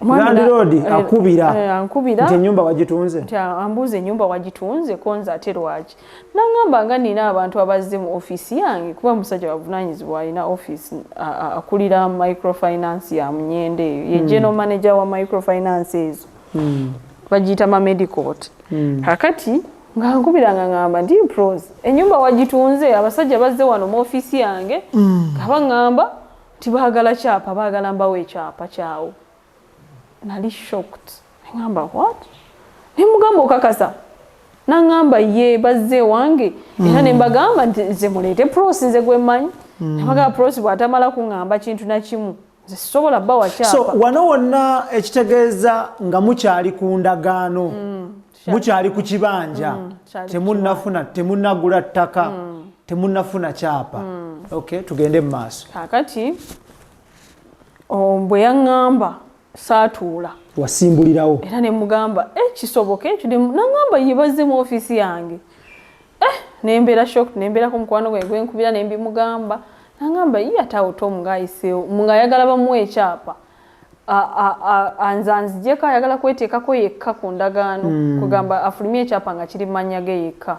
landlord akubira ankubira nti nyumba wagitunze ambuze nyumba wagitunze konza ate lwaki nangamba nga nina abantu abazze mu office yange kuba musajja wavunanyizibwa alina office akulira microfinance ya Munyende ye general manager wa microfinance ezo bagiyita ma medical kakati nga nkubiranga ngamba ndi pros enyumba wagitunze abasajja bazze wano mu office yange kaba ngamba tibagala chapa bagala mbawe chapa chao nali shocked ngamba what nimugamba okakasa nangamba ye bazze wange era ne mbagamba nze mulete pros nze gwemanyi nabaga pros bwatamala kungamba kintu na kimu nze sobola bawa chapa so wano wonna ekitegeeza nga mukyali ku ndagaano mukyali ku kibanja temunnafuna temunnagula ttaka temunnafuna chapa okay tugende mu maaso kakati bwe yaŋŋamba saatuula wasimbulirawo era ne mugamba kisoboka ekyo nangamba yebazze mu office yange nembeera shock nembeera ku mukwano gwe gwenkubira nembimugamba nangamba yatawo Tom ngaayiseewo ng'ayagala bamuwa ekyapa anzanzijeko ayagala kweteekako yekka ku ndagaano kugamba afulumye ekyapa nga kiri manya ge yekka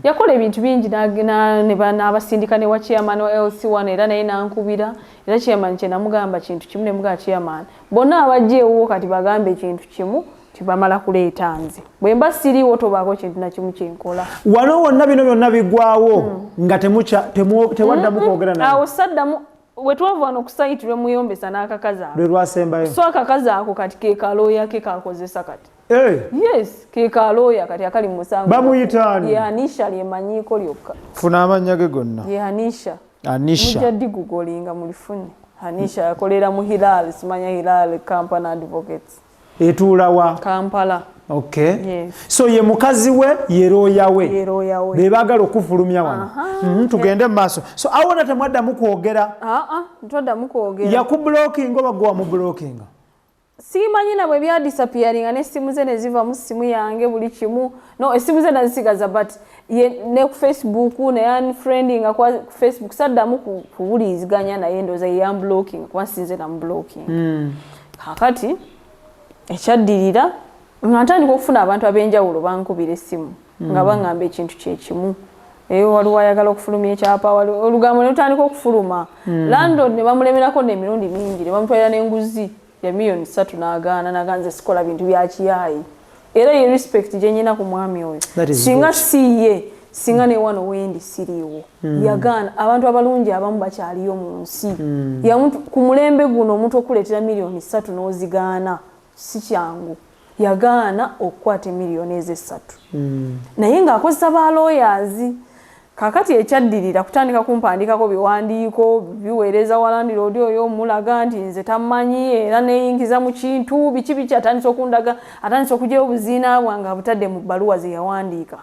yakola ebintu bingi n'abasindika ne wa chairman wa LC1 era naye nankubira era chairman kye namugamba kintu kimu ne mugaa chairman bonna abajjeewo kati bagambe ekintu kimu tibamala kuleeta nze bwe mba siriiwo tobaako kintu na kimu kyenkola wano wonna bino byonna bigwawo nga tewaddamu kwogera naye awo saddamu wetwava wano ku site lwemuyombesa n'akakazi ako lwe lwasembayo so akakazi ako kati ke kalooya ke kakozesa kati yes ke kalooya kati akali mu musango bamuyitaani ye Anisha lyemanyiiko lyokka funa amannya ge gonna ye Anisha Anisha mujja digugolinga mulifune Anisha yakolera mu Hilal simanya Hilal Company Advocates etuulawa Kampala okay yes. So ye mukazi we yerooya we be baagala okufulumya wano tugende mu maaso so awona temwaddamu kwogera ntwaddamu kwogera yakublocking oba gwe wamublocking simanyi na bwe bya disappearing n'essimu ze ne ziva mu ssimu yange buli kimu no essimu ze nazisigaza but ne ku Facebook ne unfriending kwa Facebook saddamu kubuliiziganya naye ndoza ye unblocking kuba sinze na blocking kakati ekyaddirira ng'atandika okufuna abantu ab'enjawulo bankubira essimu nga baŋŋamba ekintu kye kimu eyo waliwo ayagala okufulumya ekyapa olugambo ne lutandika okufuluma landlord ne bamulemerako n'emirundi mingi ne bamutwalira n'enguzi ya miliyoni 3 n'agaana naganze sikola bintu bya kiyaayi era ye respect gye nyina ku mwami oyo singa siye singa ne wano wendi siriiwo yagaana abantu abalungi abamu bakyaliyo mu nsi ku mulembe guno omuntu okuleetera miliyoni 3 n'ozigaana si kyangu yagaana okukwata miliyoni ez'essatu naye ng'akozesa ba lawyers kakati ekyaddirira kutandika kumpandiikako biwandiiko biweereza walandlord oyo omulaga nti nze tamanyi era neeyingiza mu kintu biki atandisa okundaga atandisa okuggyayo obuziina bwange abutadde mu bbaluwa ze yawandiika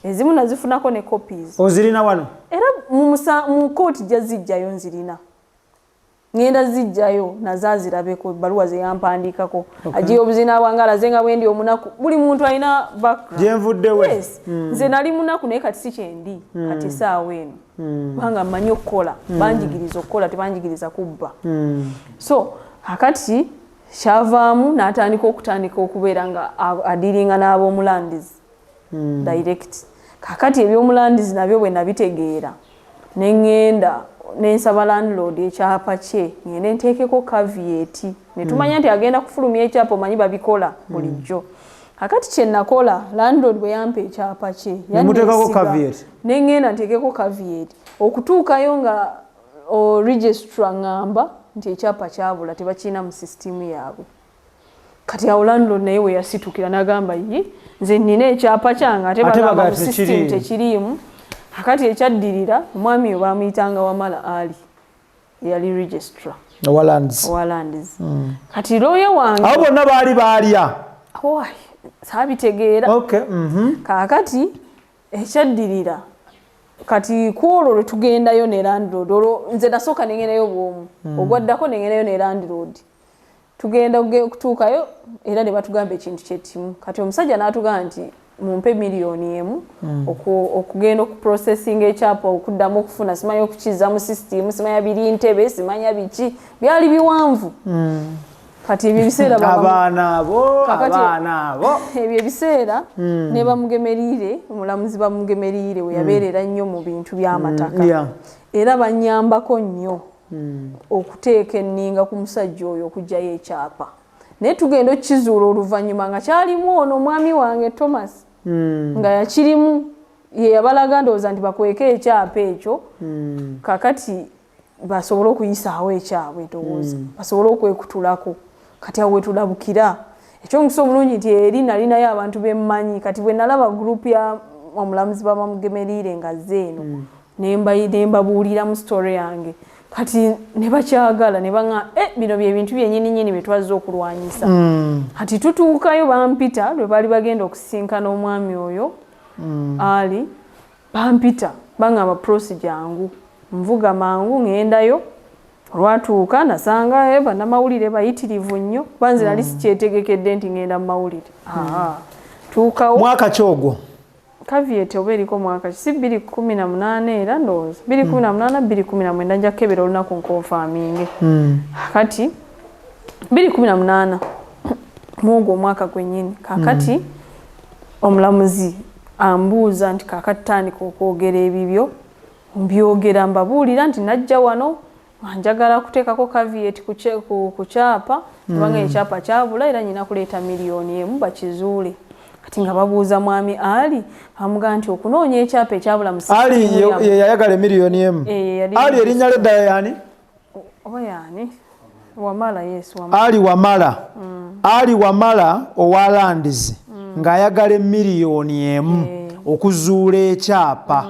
ezimu nazifunako ne copies ozirina wano era mu kooti jazijjayo nzirina ngenda zijjayo nazazirabeko ebbaluwa ze yampandiikako agiye obuziina bwange alaze nga bwendi omunaku buli muntu alina background gyenvuddewe yes. Nze nali munaku naye kati si kyendi kati saawa eno kubanga mmanyi okukola banjigiriza okukola tebanjigiriza kubba so akati kyavaamu n'atandika okubeera nga adiringa n'ab'omulandizi direct kakati eby'omulandizi nabyo bwe nabitegeera neŋŋenda nensaba landlord ekyapa kye ngende nteekeko caveat ne tumanya nti agenda kufulumya ekyapa omanyi babikola bulijjo akati kye nakola landlord bwe yampa ekyapa kye neŋŋenda nteekeko caveat okutuukayo nga registrar ngamba nti ekyapa kyabula tebakiina mu system yaabwe kati awo landlord naye we yasitukira n'agamba ye nze nnina ekyapa kyange ate bagamba mu system tekiriimu akati ekyaddirira omwami oyo bamuyitanga Wamala Ali yali registrar Walands kati lawyer wange abo bonna baali baalya saabitegeera kakati ekyaddirira kati kwolwo lwe tugendayo ne landlord olwo nze nasooka nengenayo bwomu ogwaddako nengenayo ne landlord tugenda kutuukayo era ne batugamba ekintu kyetimu kati omusajja n'atugamba nti mumpe miliyoni emu okugenda okuprocessing ekyapa okuddamu okufuna simanya okukiza mu system simanya biri ntebe simanya biki byali biwanvu kati ebyo biseera abaana abo ebyo biseera ne bamugemerire omulamuzi bamugemerire we yabeerera nnyo mu bintu by'amataka era banyambako nnyo okuteeka enninga ku musajja oyo okugyayo ekyapa naye tugenda okukizuula oluvannyuma nga kyalimu ono omwami wange Thomas nga yakirimu ye yabalaga ndowooza nti bakweke ekyapa ekyo kakati basobole okuyisaawo ekyabwe ndowooza basobole okwekutulako kati awo wetulabukira ekyomukisa omulungi nti eri nali naye abantu bemmanyi kati bwe nalaba gurupu ya omulamuzi bamugemeriire nga zeeno nembabuulira mu story yange kati ne bakyagala ne baŋa bino byebintu byennyininyini bye twazze okulwanyisa kati tutuukayo bampita lwe baali bagenda okusisinkana omwami oyo ali bampita baŋŋamba PROSSY jangu nvuga mangu ngendayo olwatuuka nasanga bannamawulire bayitirivu nnyo banze nali sikyetegekedde nti ngenda mu mawulire tuukawo mwaka kyogwo kaviete oba eriko mwaka si 2018 era ndowooza 2018 2019 nja kukebera olunaku nkonfaaminge kati 2018 mwogwo omwaka gwennyini kakati omulamuzi ambuuza nti kakati tandika okwogera ebibyo mbyogera mbabuulira nti najja wano njagala kuteekako kavieti ku kyapa kubanga ekyapa kyabula era nyina kuleeta $1,000,000 bakizuule kati nga babuuza mwami ali bamugaa nti okunoonya ekyapa ekyabula ali ye yayagala $1,000,000 ali erinnya leddayo yani oba yani Wamala yes ali Wamala owa Lands ng'ayagala $1,000,000 okuzuula ekyapa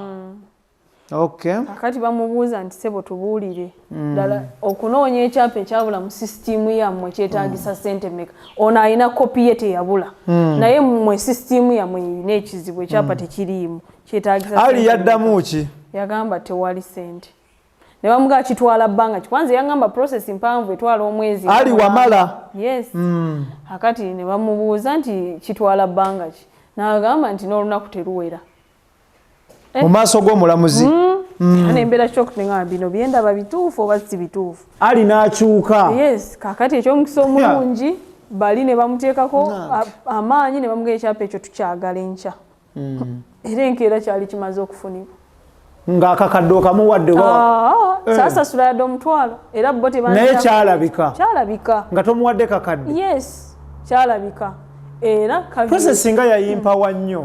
okay kakati bamubuuza nti sebo tubuulire ddala okunoonya ekyapa ekyabula mu sisitimu yammwe kyetaagisa ssente mmeka ono alina kopi ye teyabula naye mmwe sisitimu yammwe erina ekizibu ekyapa tekiriimu kyetaagisa ali yaddamu ki yagamba tewali ssente ne bamugaa kitwala bbanga kwanza yagamba process mpanvu etwala omwezi ali Wamala yes kakati ne bamubuuza nti kitwala bbanga ki n'agamba nti n'olunaku teruwera mu maaso g'omulamuzi nembeera kyokutenga bino byendaba bituufu oba si bituufu ali n'akyuka yes kakati ekyomukisa omulungi bali ne bamuteekako amaanyi ne bamugaa ekyapa ekyo tukyagala enkya era enkeera kyali kimaze okufunibwa ng'akakadde okamuwadde saasasula yadde omutwalo era bo naye kyalabika nga tomuwadde kakadde yes kyalabika era process nga yayimpawa nnyo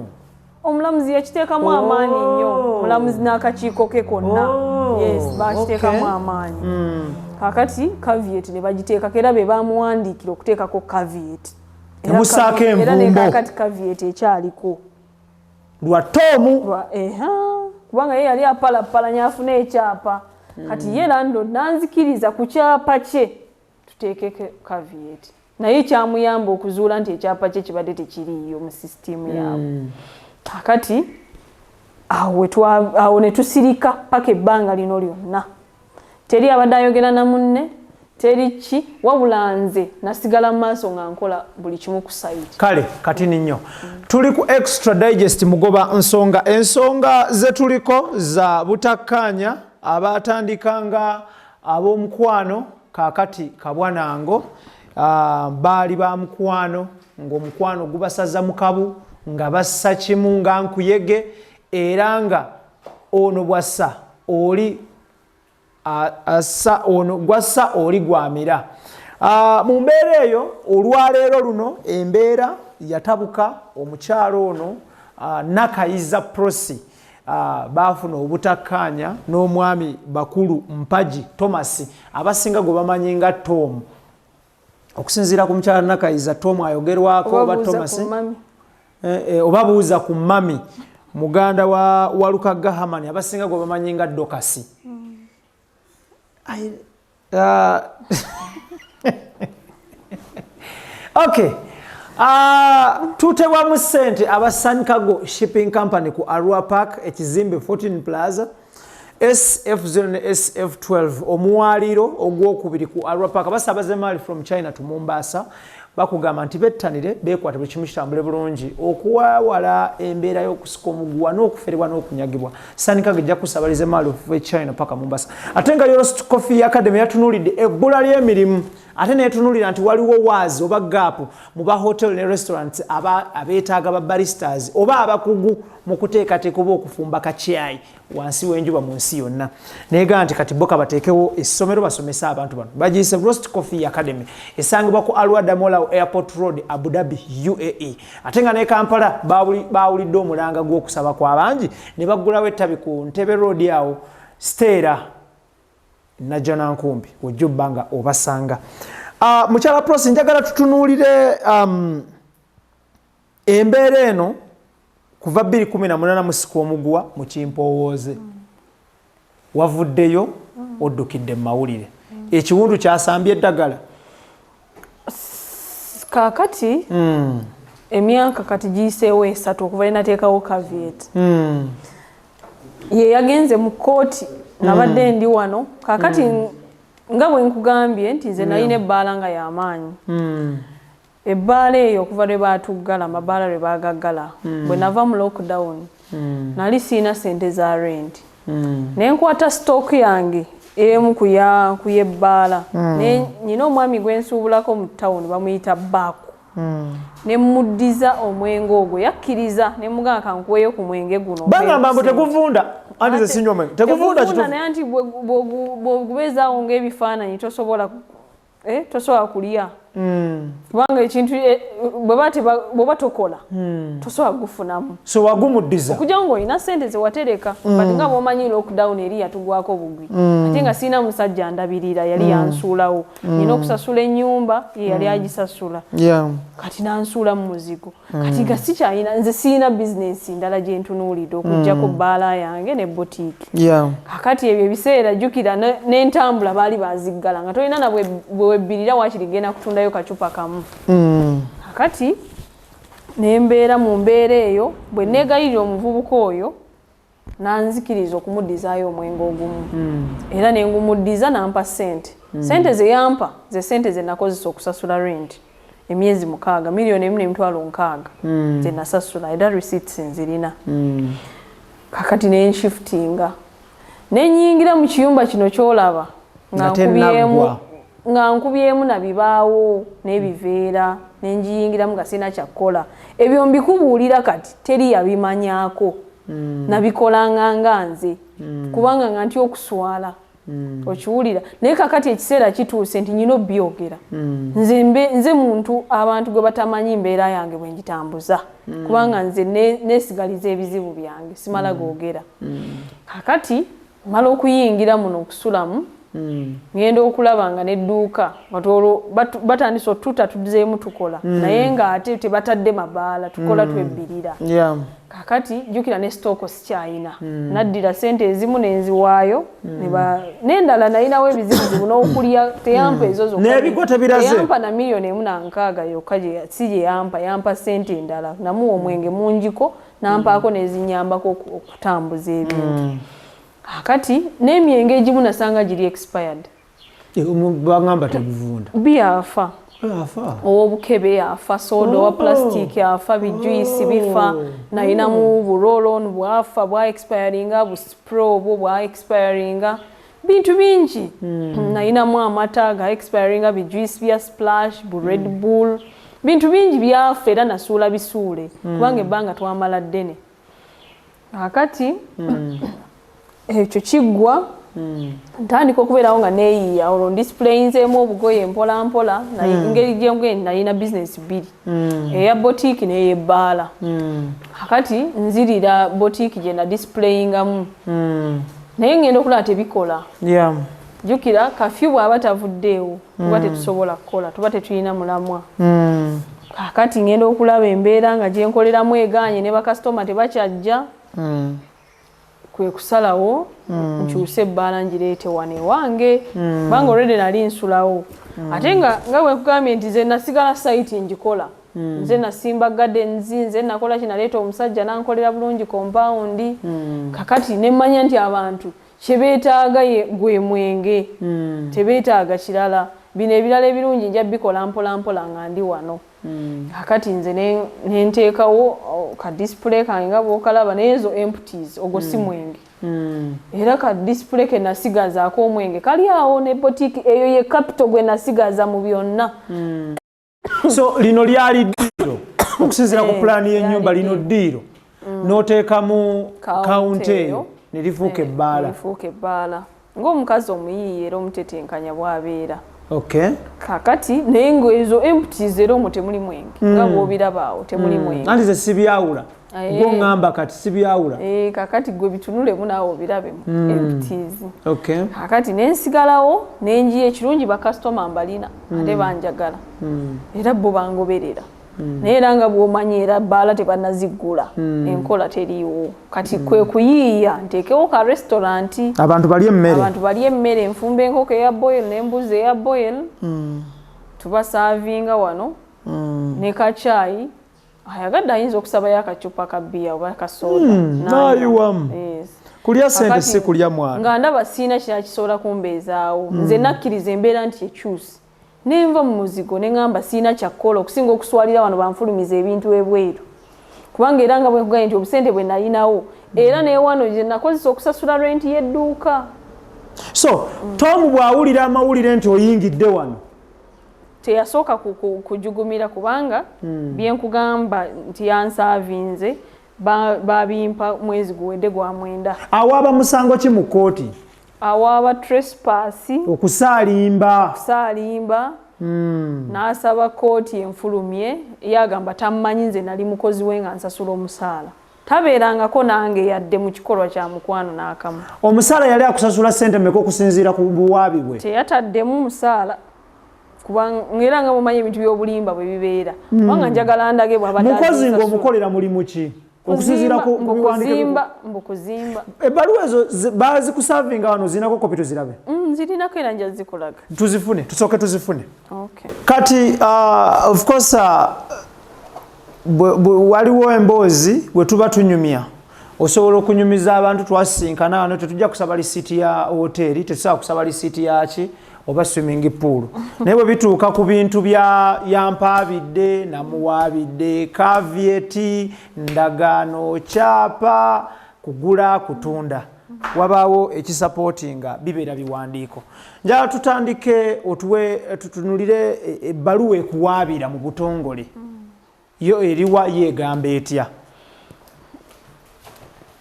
omulamuzi yakiteekamu amaanyi nnyo omulamuzi n'akakiiko ke konna yes bakiteekamu amaanyi kakati caveat ne bagiteekako era be bamuwandiikira okuteekako caveat emusaako envumbo era ne kakati caveat ekyaliko lwa tomu kubanga ye yali apalapalanya afuna ekyapa kati ye lando nanzikiriza ku kyapa kye tuteekeko caveat naye kyamuyamba okuzuula nti ekyapa kye kibadde tekiriiyo mu sisitimu yaabwe kakati awo ne tusirika paka ebbanga lino lyonna teri abadde ayogera na munne teri ki wabula nze nasigala mu maaso nga nkola buli kimu ku site kale kati nnyo tuli ku extra digest mugoba ensonga ze tuliko za butakkaanya abatandikanga ab'omukwano kakati kabwanango baali ba mukwano ng'omukwano gubasaza mu kabu nga bassa kimu nga nkuyege era nga ono bwassa oli assa ono gwassa oli gwamira mu mbeera eyo olwaleero luno embeera yatabuka omukyalo ono Nakayiza PROSSY baafuna obutakkaanya n'omwami bakulu Mpagi Thomas abasinga gwe bamanyi nga Tom okusinziira ku mukyala Nakayiza Tom ayogerwako oba Thomas oba buuza ku mami muganda wa Lukagga Hamani abasinga gwe bamanyi nga Dokasi okay tutebwamu ssente aba Sun Cargo Shipping Company ku Arua Park ekizimbe 14 Plaza SF0 ne SF12 omuwaliro ogwokubiri ku Arua Park abasaabaze maali from China to Mombasa bakugamba nti bettanire beekwate buli kimu kitambule bulungi okuwawala embeera y'okusika omuguwa n'okuferebwa n'okunyagibwa Sun Cargo ejja kusabaliza maali okuva China paka Mombasa ate nga Yost Coffee Academy yatunuulidde ebbula ly'emirimu ate netunulira nti waliwo waazi oba gap mu ba hotel ne restaurants abeetaaga ba baristas oba abakugu mu kuteekateeka oba okufumba kacyayi wansi w'enjuba mu nsi yonna neega nti kati bo kabateekewo essomero basomesa abantu bano bagiyise Roast Coffee Academy esangibwa ku Alwada Mola Airport Road Abu Dhabi UAE ate nga ne Kampala baawulidde omulanga gw'okusaba kw'abangi ne baggulawo ettabi ku Ntebe Road awo Stera Najana Nkumbi ojja obbanga obasanga. Mukyala Prossy njagala tutunuulire embeera eno kuva 2018 musiku omuguwa mu Kimpowooze wavuddeyo oddukidde mu mawulire ekiwundu kyasambye eddagala kakati emyaka kati giyiseewo 3 okuva inateekawo caveat ye yagenze mu kooti nabadde ndi wano kakati nga bwe nkugambye nti nze nalina ebbaala nga y'amaanyi ebbaala eyo okuva lwe baatuggala amabaala lwe baagaggala bwe nava mu lockdown nali siina sente za rent ne nkwata stock yange emu ku yebbaala nyina omwami gwe nsuubulako mu ttawuni bamuyita Baaku ne muddiza omwenge ogwo yakkiriza ne mugamba kankuweeyo ku mwenge guno bagamba mbu teguvunda anti ze sinywa omwenge teguvunda kituufu naye anti bw'ogubeezaawo ng'ebifaananyi tosobola kulya kubanga ekintu bw'oba tokola tosobola kugufunamu so wagumuddiza okujja ng'olina ssente ze watereka but nga bw'omanyi lockdown eri yatugwako bugwi ate nga sirina musajja ndabirira yali yansuulawo nina okusasula ennyumba ye yali agisasula kati nansuula mu muzigo kati nga sikyalina nze sirina bizinensi ndala gye ntunuulidde okuggyako bbaala yange ne botiiki kakati ebyo ebiseera jjukira n'entambula baali baziggala nga tolina na bwewebbirira wakiri genda kutundayo kacupa kamu kakati nembeera mu mbeera eyo bwe neegayirira omuvubuka oyo nanzikiriza okumuddizaayo omwenge ogumu era nengumuddiza nampa sente ze yampa ze sente ze nakozesa okusasula rent emyezi 6 $1,600,000 ze nasasula era receipts nzirina kakati nenshiftinga nenyingira mu kiyumba kino kyolaba nga nkubyemu na bibaawo n'ebiveera nenjiyingiramu nga sina kyakkola ebyo mbikubuulira kati teri yabimanyaako nabikolanga nze kubanga nga ntya okuswala okiwulira naye kakati ekiseera kituuse nti nyina obyogera nze muntu abantu gwe batamanyi mbeera yange bwe ngitambuza kubanga nze neesigaliza ebizibu byange simala googera kakati mala okuyingira muno okusulamu ngenda okulaba nga nedduuka batandise otuta tudzeemu tukola naye nga ate tebatadde mabaala tukola twebbirira kakati jjukira ne stooko sikyayina naddira sente ezimu nenziwaayo n'endala nayinawo ebizibuzibu n'okulya teyampa ezo zokkayampa na $1,600,000 yokka si gye yampa sente endala namuwa omwenge mungiko nampaako nezinyambako okutambuza ebintu kakati n'emyenge egimu nasanga giri expired bagamba tebivunda byafa ow'obukebe yafa soda owa plastic yafa bijuisi bifa nayinamu burolon bwafa bwa expiringa buspro obwo bwa expiringa bintu bingi nayinamu amata ga expiringa bijuisi bya splash bu red bull bintu bingi byafa era nasuula bisuule kubanga ebbanga twamala ddene kakati ekyo kiggwa ntandika okubeerawo nga neeyiya olwo ndisipuleyinzeemu obugoye mpola mpola ngeri gyengeri nalina bizinesi 2 eya botiiki n'eyebbaala kakati nzirira botiiki gye nadisipuleyingamu naye ngenda okulaba tebikola jjukira kafyu bw'aba tavuddeewo tuba tetusobola kukola tuba tetulina mulamwa kakati ngenda okulaba embeera nga gyenkoleramu egaanye ne bakasitoma tebakyajja kwe kusalawo nkyuse ebbaala ngireete wano ewange kubanga olwedde nali nsulawo ate nga bwe nkugambye nti nze nasigala sayiti ngikola nze nasimba gardens nze nakola kinaleeta omusajja nankolera bulungi kompawundi kakati nemmanya nti abantu kyebeetaaga gwe mwenge tebeetaaga kirala bino ebirala ebirungi nja bikola mpola mpola nga ndi wano kakati nze nenteekawo ka display kange nga bw'okalaba naye ezo empties ogwo si mwenge era ka display ke nasigazaako omwenge kali awo ne boutique eyo ye capital gwe nasigaza mu byonna. So lino lyali ddiiro okusinziira ku pulaani y'ennyumba lino ddiiro n'oteekamu kawunti eyo ne lifuuka ebbaala ng'omukazi omuyiiya era omutetenkanya bw'abeera. Kakati naye ng'ezo empties era omwo temuli mwenge nga bw'obiraba awo temuli mwenge. Anti ze sibyawula ng'oŋŋamba kati sibyawula. Kakati gwe bitunulemu naawe obirabemu empties. Kakati ne nsigalawo ne njiya ekirungi bakasitoma mbalina ate banjagala era bo bangoberera. Naye era nga bw'omanyi era bbaala tebannaziggula enkola teriiwo kati kwe kuyiiya nteekewo ka restauranti abantu balye emmere enfumba enkoko eya boil n'embuzi eya boil tubasaavinga wano ne kacaayi ayagadde ayinza okusabayo akacupa ka bbiya oba kasoda nayiwamu kulya sente si kulya mwana nga ndaba siina kira kisobola kumbeezaawo nze nakkiriza embeera nti ekyusi nenva mu muzigo ne ngamba siina kyakkola okusinga okuswalira wano banfulumiza ebintu ebweru kubanga era nga bwe nkugambye nti obusente bwe nalinawo era ne wano gye nakozesa okusasula renti y'edduuka. So Tom bw'awulira amawulire nti oyingidde wano teyasooka kujugumira kubanga bye nkugamba nti yansaavinze babimpa mwezi guwedde gwa mwenda. Awaaba musango ki mu kkooti? Awaaba trespass okusaalimba n'asaba kkooti enfulumye yagamba tammanyi nze nali mukozi we nga nsasula omusaala tabeerangako nange yadde mu kikolwa kya mukwano n'akamu. Omusaala yali akusasula ssente mmeka okusinziira ku buwaabi bwe? Teyataddemu musaala kubanga era nga mumanyi ebintu by'obulimba bwe bibeera kubanga njagala ndage bw'abadde mukozi ng'omukolera mulimu ki? Okusinziira ku kuzimba. Ebbaluwa ezo bazikusavinga wano zinako kopi tuzirabe? Zirinako era nja zikulaga. Tuzifune, tusooke tuzifune. Kati of course waliwo emboozi bwe tuba tunyumya osobola okunyumiza abantu twasinkana wano tetujja kusaba lisiti ya hoteri tetusobola kusaba lisiti yaki oba swimming pool naye bwe bituuka ku bintu bya yampaabidde namuwaabidde kavyeti ndagaano kyapa kugula kutunda wabaawo ekisapootinga bibeera biwandiiko. Njala tutandike tutunulire ebbaluwa ekuwaabira mu butongole yo eriwa yeegamba etya?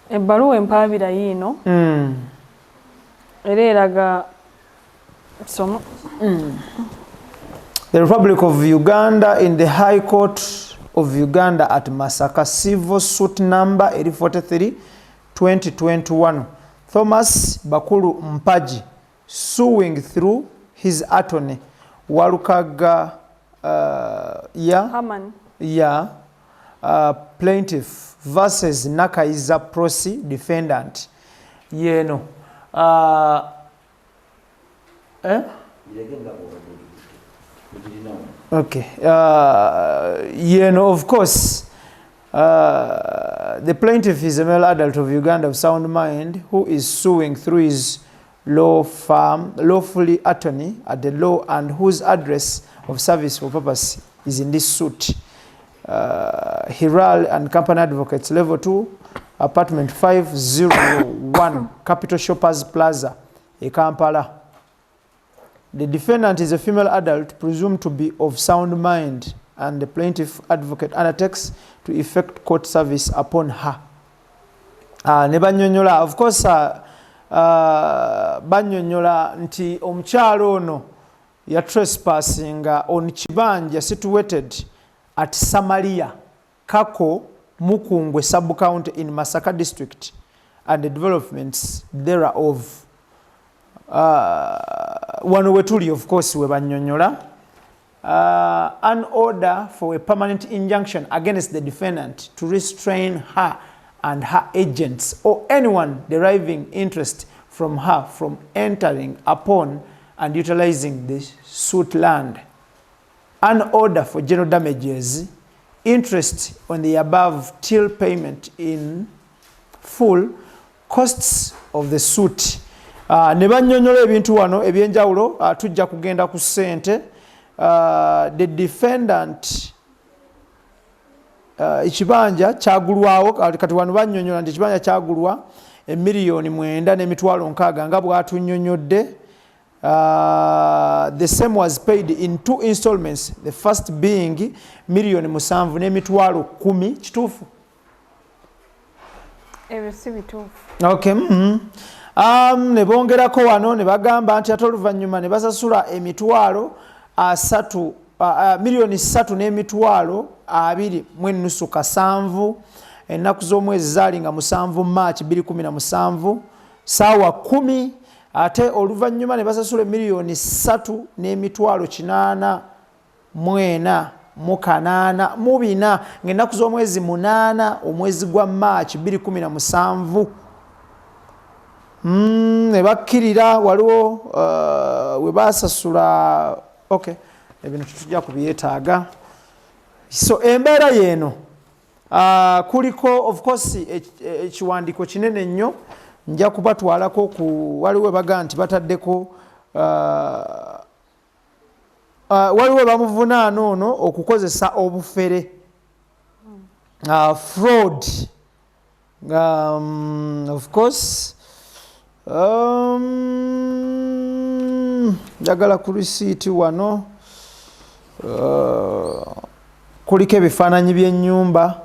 Ebbaluwa empaabira yiino era eraga somo The Republic of Uganda in the High Court of Uganda at Masaka Civil Suit number 843 2021 Thomas Bakulu Mpaji suing through his attorney Walukaga Haman plaintiff versus Nakayiza PROSSY defendant yeno okay yeno of course the plaintiff is a male adult of Uganda of sound mind who is suing through his law firm lawfully attorney at the law and whose address of service for purpose is in this suit. Hiral and Company Advocates, Level 2, Apartment 501, Capital Shoppers Plaza, Kampala. The defendant is a female adult presumed to be of sound mind, and the plaintiff advocate undertakes to effect court service upon her. Nebanyonyola, of course, banyonyola nti omukyalo ono ya trespassing on kibanja situated at Samaria, Kako, Mukungwe sub-county in Masaka district and the developments thereof. Wano wetuli of course webanyonyola. An order for a permanent injunction against the defendant to restrain her and her agents or anyone deriving interest from her from entering upon and utilizing the suit land. An order for general damages, interest on the above till payment in full, costs of the suit. Ne banyonyola ebintu wano ebyenjawulo tujja kugenda ku ssente. The defendant ekibanja kyagulwawo kati wano banyonyola nti ekibanja kyagulwa emiliyoni 9,600,000 nga bw'atunnyonnyodde. The same was paid in 2 installments, the first being $7,10,000. Kituufu? Ebyo si bituufu. Okay. Ne bongerako wano ne bagamba nti ate oluvannyuma ne basasula $3,2,7,000 ennaku z'omwezi zaali nga 7 March 2017 saawa 10. Ate oluvannyuma ne basasula $1,884,804 ng'ennaku z'omwezi 8 omwezi gwa March 2017. Ne bakkirira waliwo we basasula. Okay, ebintu tujja kubyetaaga. So embeera yeeno kuliko of course ekiwandiiko kinene nnyo nja kubatwalako waliwo baga nti bataddeko waliwo bamuvunaana ono okukozesa obufere fraud of course njagala ku risiiti wano kuliko ebifaananyi by'ennyumba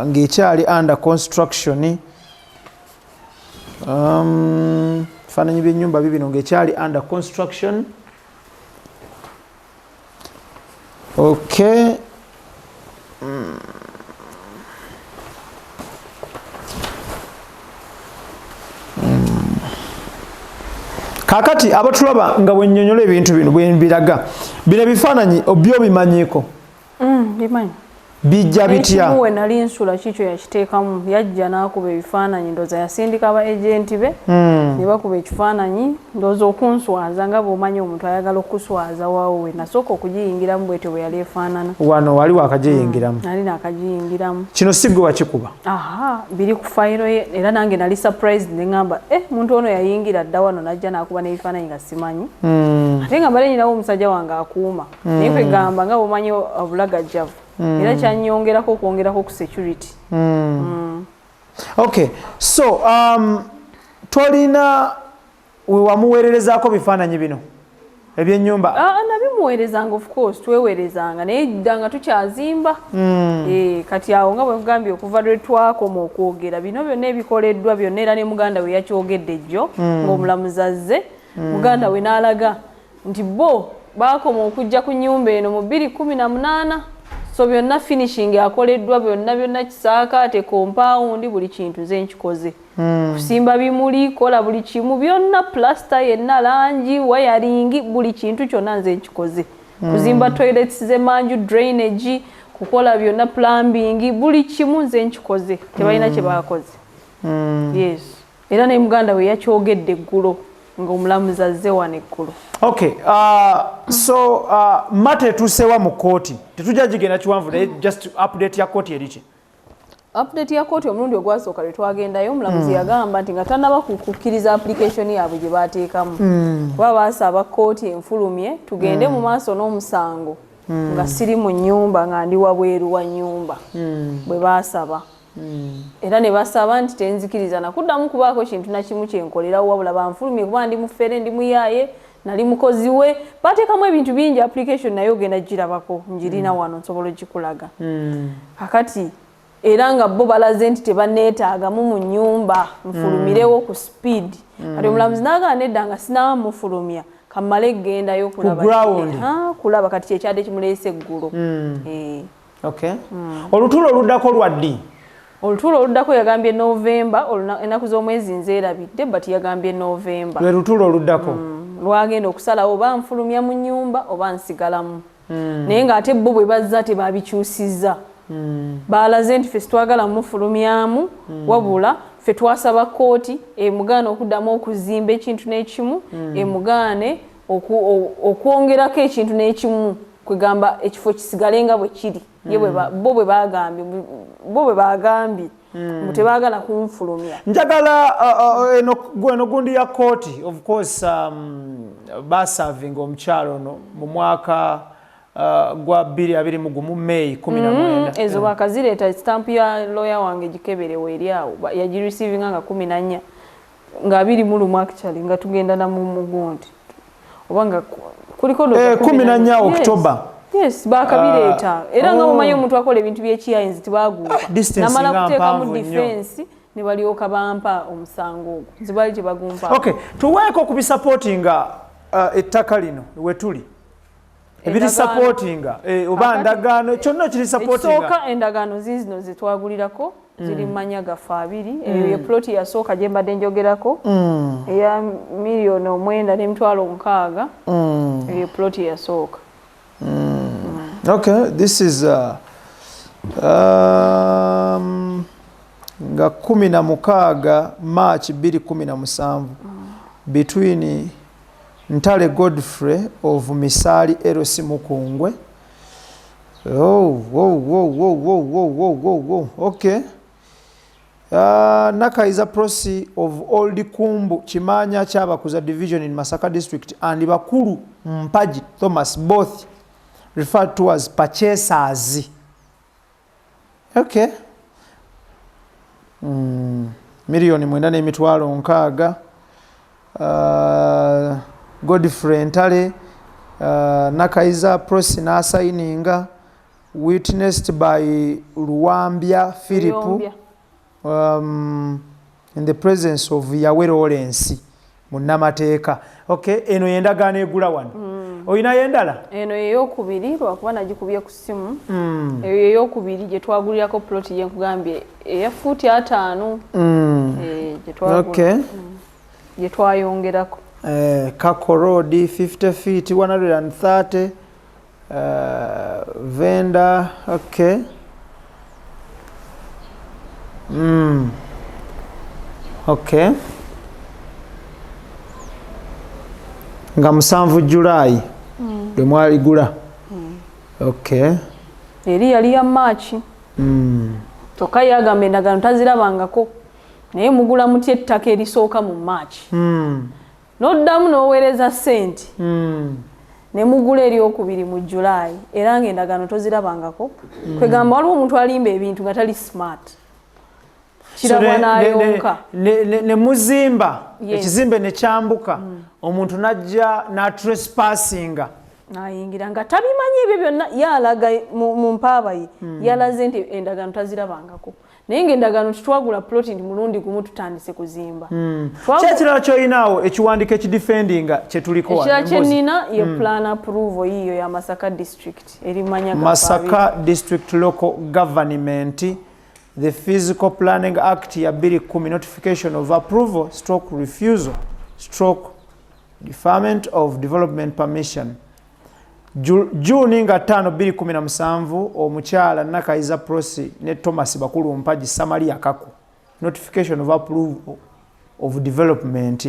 ng'ekyali under construction. Ebifaananyi by'ennyumba bibino ng'ekyali under construction. Okay. Kakati abatulaba nga bwennyonnyola ebintu bino bwe mbiraga bino ebifaananyi obyo bimanyiiko. Bimanyi. Bijja bitya? Ekimuwe nali nsula kikyo yakiteekamu yajja n'akuba ebifaananyi ndooza yasindika ba agenti be ne bakuba ekifaananyi ndooza okunswaza nga bw'omanyi omuntu ayagala okuswaza waawe nasooka okugiyingiramu bwetyo bwe yali efaanana. Wano wali wakagiyingiramu? Nali nakagiyingiramu. Kino si gwe wakikuba? Biri ku fayiro ye era nange nali surprised ne ngamba muntu ono yayingira dda wano najja n'akuba n'ebifaananyi nga simanyi. Ate nga mbale nyinawo omusajja wange akuuma naye kwegamba nga bw'omanyi obulagajjavu. Era kyanyongerako okwongerako ku security. Okay, so tolina we wamuweererezaako bifaananyi bino ebyennyumba? Nabimuweerezanga of course tweweerezanga naye dda nga tukyazimba. Kati awo nga bwe nkugambye okuva lwe twakoma okwogera bino byonna ebikoleddwa byonna era ne muganda we yakyogedde jjo ng'omulamuzi azze muganda we n'alaga nti bo baakoma okujja ku nnyumba eno mu 2018. So byonna finishing akoleddwa byonna kisaakaate compound buli kintu nze nkikoze. Kusimba bimuli kola buli kimu byonna plaster yenna langi wiring buli kintu kyonna nze nkikoze. Kuzimba toilets z'emanju drainage kukola byonna plumbing buli kimu nze nkikoze. Tebalina kye baakoze. Yes. Era ne muganda we yakyogedde eggulo ng'omulamuzi azze wano eggulo. Okay, so mate tusewa mu kooti tetujja gigenda kiwanvu naye just update ya kooti eriki? Update ya kooti omulundi ogwasooka lwe twagendayo omulamuzi yagamba nti nga tannaba kukkiriza application yaabwe gye baateekamu kuba baasaba kooti enfulumye tugende mu maaso n'omusango nga siri mu nnyumba nga ndi wabweru wa nnyumba bwe baasaba. Era ne basaba nti tenzikiriza nakuddamu kubaako kintu na kimu kyenkolerawo wabula banfulumye kuba ndi mufere ndi muyaaye nali mukozi we bateekamu ebintu bingi application naye ogenda girabako njirina wano nsobola ogikulaga. Kakati era nga bo balaze nti tebanneetaagamu mu nnyumba nfulumirewo ku speed. Kati omulamuzi n'agamba nedda nga sinaba mufulumya kammale gendayo kulaba kati kyekyadde kimuleese eggulo. Okay. Olutuulo oluddako lwa ddi? Olutuulo oluddako yagambye November ennaku z'omwezi nzeerabidde but yagambye November. Lwe lutuulo oluddako? Lwagenda okusalawo oba nfulumya mu nnyumba oba nsigalamu. Naye ng'ate bo bwe bazza tebabikyusizza. Baalaze nti ffe sitwagala mufulumyamu wabula ffe twasaba kooti emugaane okuddamu okuzimba ekintu n'ekimu emugaane okwongerako ekintu n'ekimu kwegamba ekifo kisigale nga bwe kiri. Bo bwe bagambye mbu tebaagala kunfulumya. Njagala eno gundi ya kooti of course basavinga omukyalo ono mu mwaka gwa 2021 May 19 ezo bakazireta stamp ya lawyer wange gikeberewe eri awo yaji receiving nga 14 nga 21 actually nga tugenda na mugundi obanga kuliko ndo 14 October. Yes, bakabireta era nga mumanyi omuntu akola ebintu by'ekiyayenzi tibaguuka namala kuteeka mu defense ne balioka bampa omusango ogwo zibali tebagumpa. Okay, tuweeko kubisupportinga ettaka lino wetuli ebiri supportinga oba ndagaano kyonna kiri supportinga ekisooka endagaano zizino zetwagulirako ziri mmanya gafa 2 eyo plot yasooka gye mbadde njogerako eya miliyoni 9,600 eyo plot yasooka. Okay, this is nga 16 March 2017 between Ntale Godfrey of Misali Erosi Mukungwe. Okay. Nakayiza Prossy of Old Kumbu Chimanya Kyabakuza Division in Masaka District and Bakulu Mpaji Thomas both referred to as purchasers. Okay. Milioni 9,600 Godfrey Ntale Nakayiza Prossy signinga witnessed by Luwambia Philip in the presence of Yawere Olensi Munamateeka. Okay, eno yendagaano egula wano. Oyina yendala? Eno eyokubiri lwakuba nagikubye ku ssimu. Eyo eyokubiri gye twagulirako plot ye nkugambye eya fuuti 5 gye twagula. Okay. Gye twayongerako. Kako Road 50 feet 130 vendor. Okay. Okay. Nga 7 July lwe mwaligula. Okay. Eri yali ya March. Toka yagamba endagaano tazirabangako naye mugula muti ettaka erisooka mu March. Noddamu n'oweereza ssente ne mugula eryokubiri mu July era ng'endagaano tozirabangako. Kwegamba waliwo omuntu alimba ebintu nga tali smart. Kirabwa n'ayonka. Ne muzimba ekizimbe ne kyambuka omuntu najja na trespassinga nayingira nga tabimanyi ebyo byonna yalaga mu mpaaba ye yalaze nti endagaano tazirabangako naye ng'endagaano titwagula plot ndi mulundi gumu tutandise kuzimba. Kyekirala ky'oyinaawo ekiwandiiko ekidefendinga kye tuliko wano. Ekirala kye nnina ye plan approval yiyo ya Masaka District erimanya Masaka District Local Government, the Physical Planning Act ya 2010 notification of approval stroke refusal stroke deferment of development permission. June nga 5 2017 omukyala Nakayiza Prossy ne Thomas Bakulu Mpaji Samaria Kaku notification of approval of development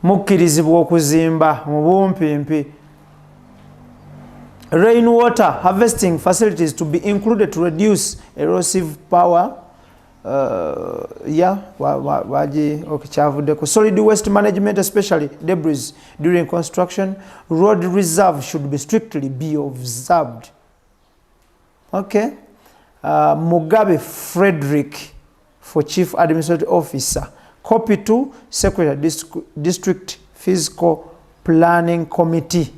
mukkirizibwa okuzimba mu bumpimpi. Rainwater harvesting facilities to be included to reduce erosive power. Solid waste management, especially debris during construction. Road reserve should be strictly be observed. Okay. Mugabe Frederick for Chief Administrative Officer. Copy to Secretary District Physical Planning Committee.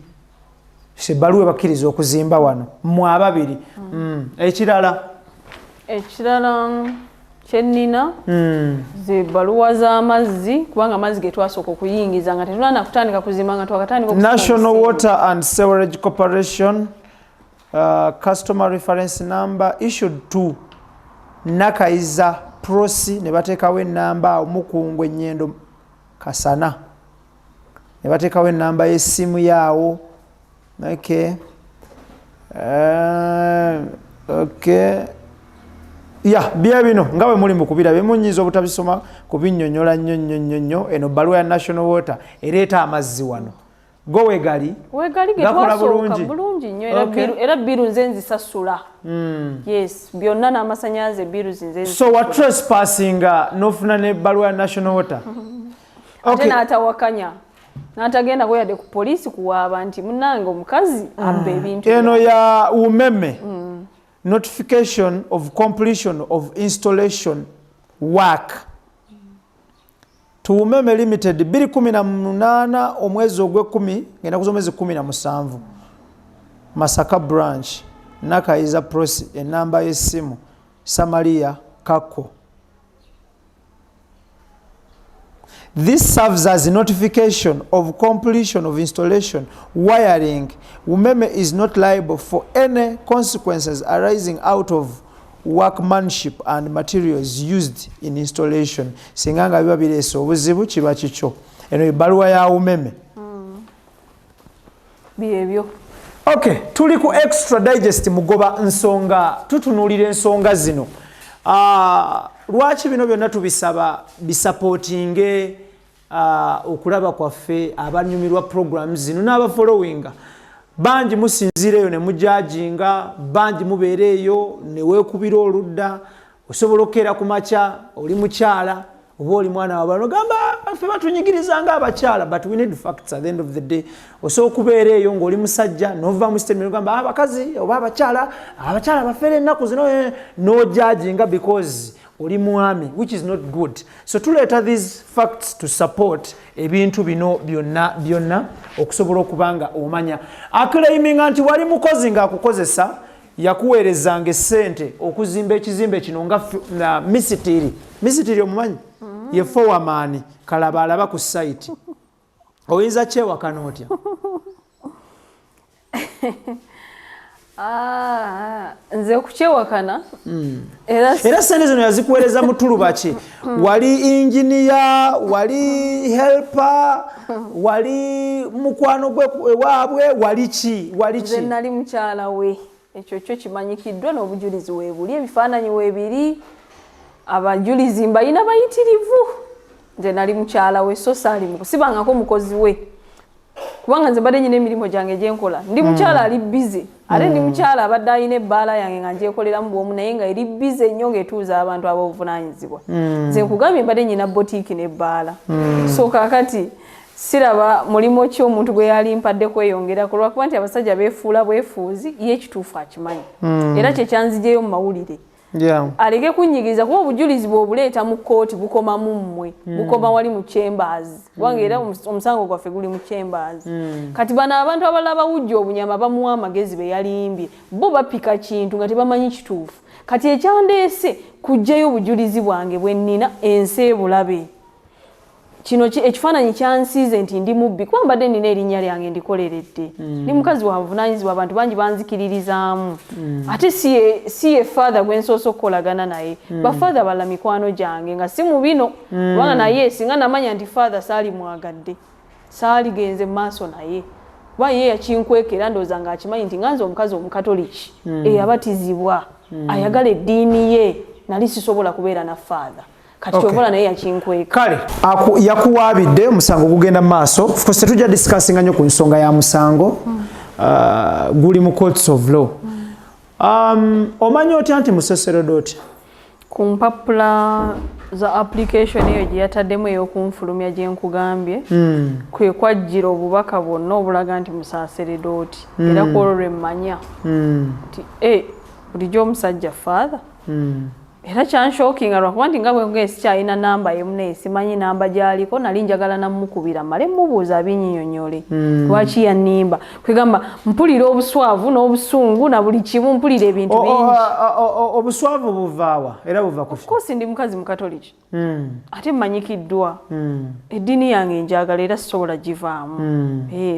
Sebaluwe bakiriza okuzimba wano mu ababiri. Ekirala kyennina zibaluwa z'amazzi kubanga amazzi ge twasooka okuyingiza nga tetulana kutandika kuzimba nga twakatandika National Water and Sewerage Corporation customer reference number issued to Nakayiza Prossy ne bateekawo ennamba Omukungwe Nnyendo Kasana ne bateekawo ennamba y'essimu yaawo. Okay. Okay. Bya bino nga bwe muli mukubira bemunyiza obutabisoma kubinnyonnyola nnyo eno baluwa ya National Water ereeta amazzi wano. Go wegali getwasooka bulungi nnyo era biru nze nzisasula. Yes, byonna n'amasannyalaze biru nze. So what trespassing n'ofuna ne baluwa ya National Water? Okay. Ate n'atawakanya. n'atagenda kweyadde ku poliisi kuwaaba nti munnange omukazi abba ebintu eno ya umeme notification of completion of installation work to Umeme Limited 2018 omwezi ogwe10 ngenda kuza omwezi 17 Masaka branch Nakayiza Prosi enamba y'essimu Samaria Kako. This serves as a notification of completion of installation wiring. Umeme is not liable for any consequences arising out of workmanship and materials used in installation. Singanga biba bireese obuzibu kiba kikyo. Eno ebbaluwa ya Umeme. Byebyo. Okay, tuli ku extra digest mugoba nsonga tutunuulira ensonga zino. Lwaki bino byonna tubisaba bisupportinge okulaba kwaffe abanyumirwa programs zino n'aba followinga bangi musinzireyo ne mujajinga bangi mubeereeyo ne weekubira oludda osobola okkeera ku makya oli mukyala oba oli mwana wabano gamba baffe batunyigiriza nga abakyala but we need facts at the end of the day osobola okubeereeyo ng'oli musajja nova mu statement gamba abakazi oba abakyala bafeera ennaku zino n'ojajinga because oli mwami, which is not good. So tuleeta these facts to support ebintu bino byonna okusobola okubanga omanya aclaiminga nti wali mukozi ng'akukozesa yakuweerezanga essente okuzimba ekizimbe kino nga misitiri omumanyi ye foreman kalaba alaba ku site oyinza kyewakana otya nze kukyewakana era sente zino yazikuweereza mutuluba ki wali engineer wali helper wali mukwano gwe waabwe wali ki nze nali mukyala we ekyo kyo kimanyikiddwa n'obujulizi weebuli ebifaananyi weebiri abajulizi mbalina bayitirivu nze nali mukyala we so saali mukusibangako mukozi we kubanga nze mbadde nyina emirimu gyange gyenkola ndi mukyala ali bize ate ndi mukyala abadde alina ebbaala yange nga ngyekoleramu bwomu naye nga eri bize nnyo ng'etuuza abantu ab'obuvunaanyizibwa nze nkugambye mbadde nyina botiiki n'ebbaala so kaakati siraba mulimu ki omuntu gwe yali mpadde kweyongerako lwakuba nti abasajja beefuula bwefuuzi ye ekituufu akimanyi era kyekyanzijeyo mu mawulire aleke kunyigiriza kuba obujulizi bw'obuleeta mu kkooti bukoma mu mmwe bukoma wali mu chambers kubanga era omusango gwaffe guli mu chambers kati bano abantu abalala bawujja obunyama bamuwa amagezi be yalimbye bo bapika kintu nga tebamanyi kituufu kati ekyandeese kujjayo obujulizi bwange bwe nnina ensi ebulabe kino ekifaananyi kyansiize nti ndi mubbi kuba mbadde nina erinnya lyange ndikoleredde ndi mukazi wa buvunaanyizibwa abantu bangi banzikiririzaamu ate si ye father gwe nsoose okukolagana naye bafather bala mikwano gyange nga si mu bino kubanga naye singa namanya nti father saali mwagadde saaligenze mu maaso naye kuba ye yakinkwekera ndowooza ng'akimanyi nti nganze omukazi omukatoliki eyabatizibwa ayagala eddiini ye nali sisobola kubeera na father kati kyobola naye yakinkweka kale yakuwaabidde omusango gugenda mu maaso of course tetujja discussinga nnyo ku nsonga ya musango guli mu courts of law omanyi otya nti museserodoti ku mpapula za application eyo gye yataddemu ey'okunfulumya gye nkugambye kwe kwajjira obubaka bwonna obulaga nti musaaseredooti era kwolwo lwe mmanya nti bulijjo omusajja father era kyanshokinga lwakuba nti nga bwe sikyalina namba ye munaye simanyi namba gy'aliko nali njagala namukubira male mubuuza abinnyonnyole lwaki yannimba kwegamba mpulira obuswavu n'obusungu na buli kimu mpulira ebintu bingi obuswavu buvaawa era buva ku kosi ndi mukazi mukatoliki ate mmanyikiddwa eddiini yange njagala era sisobola givaamu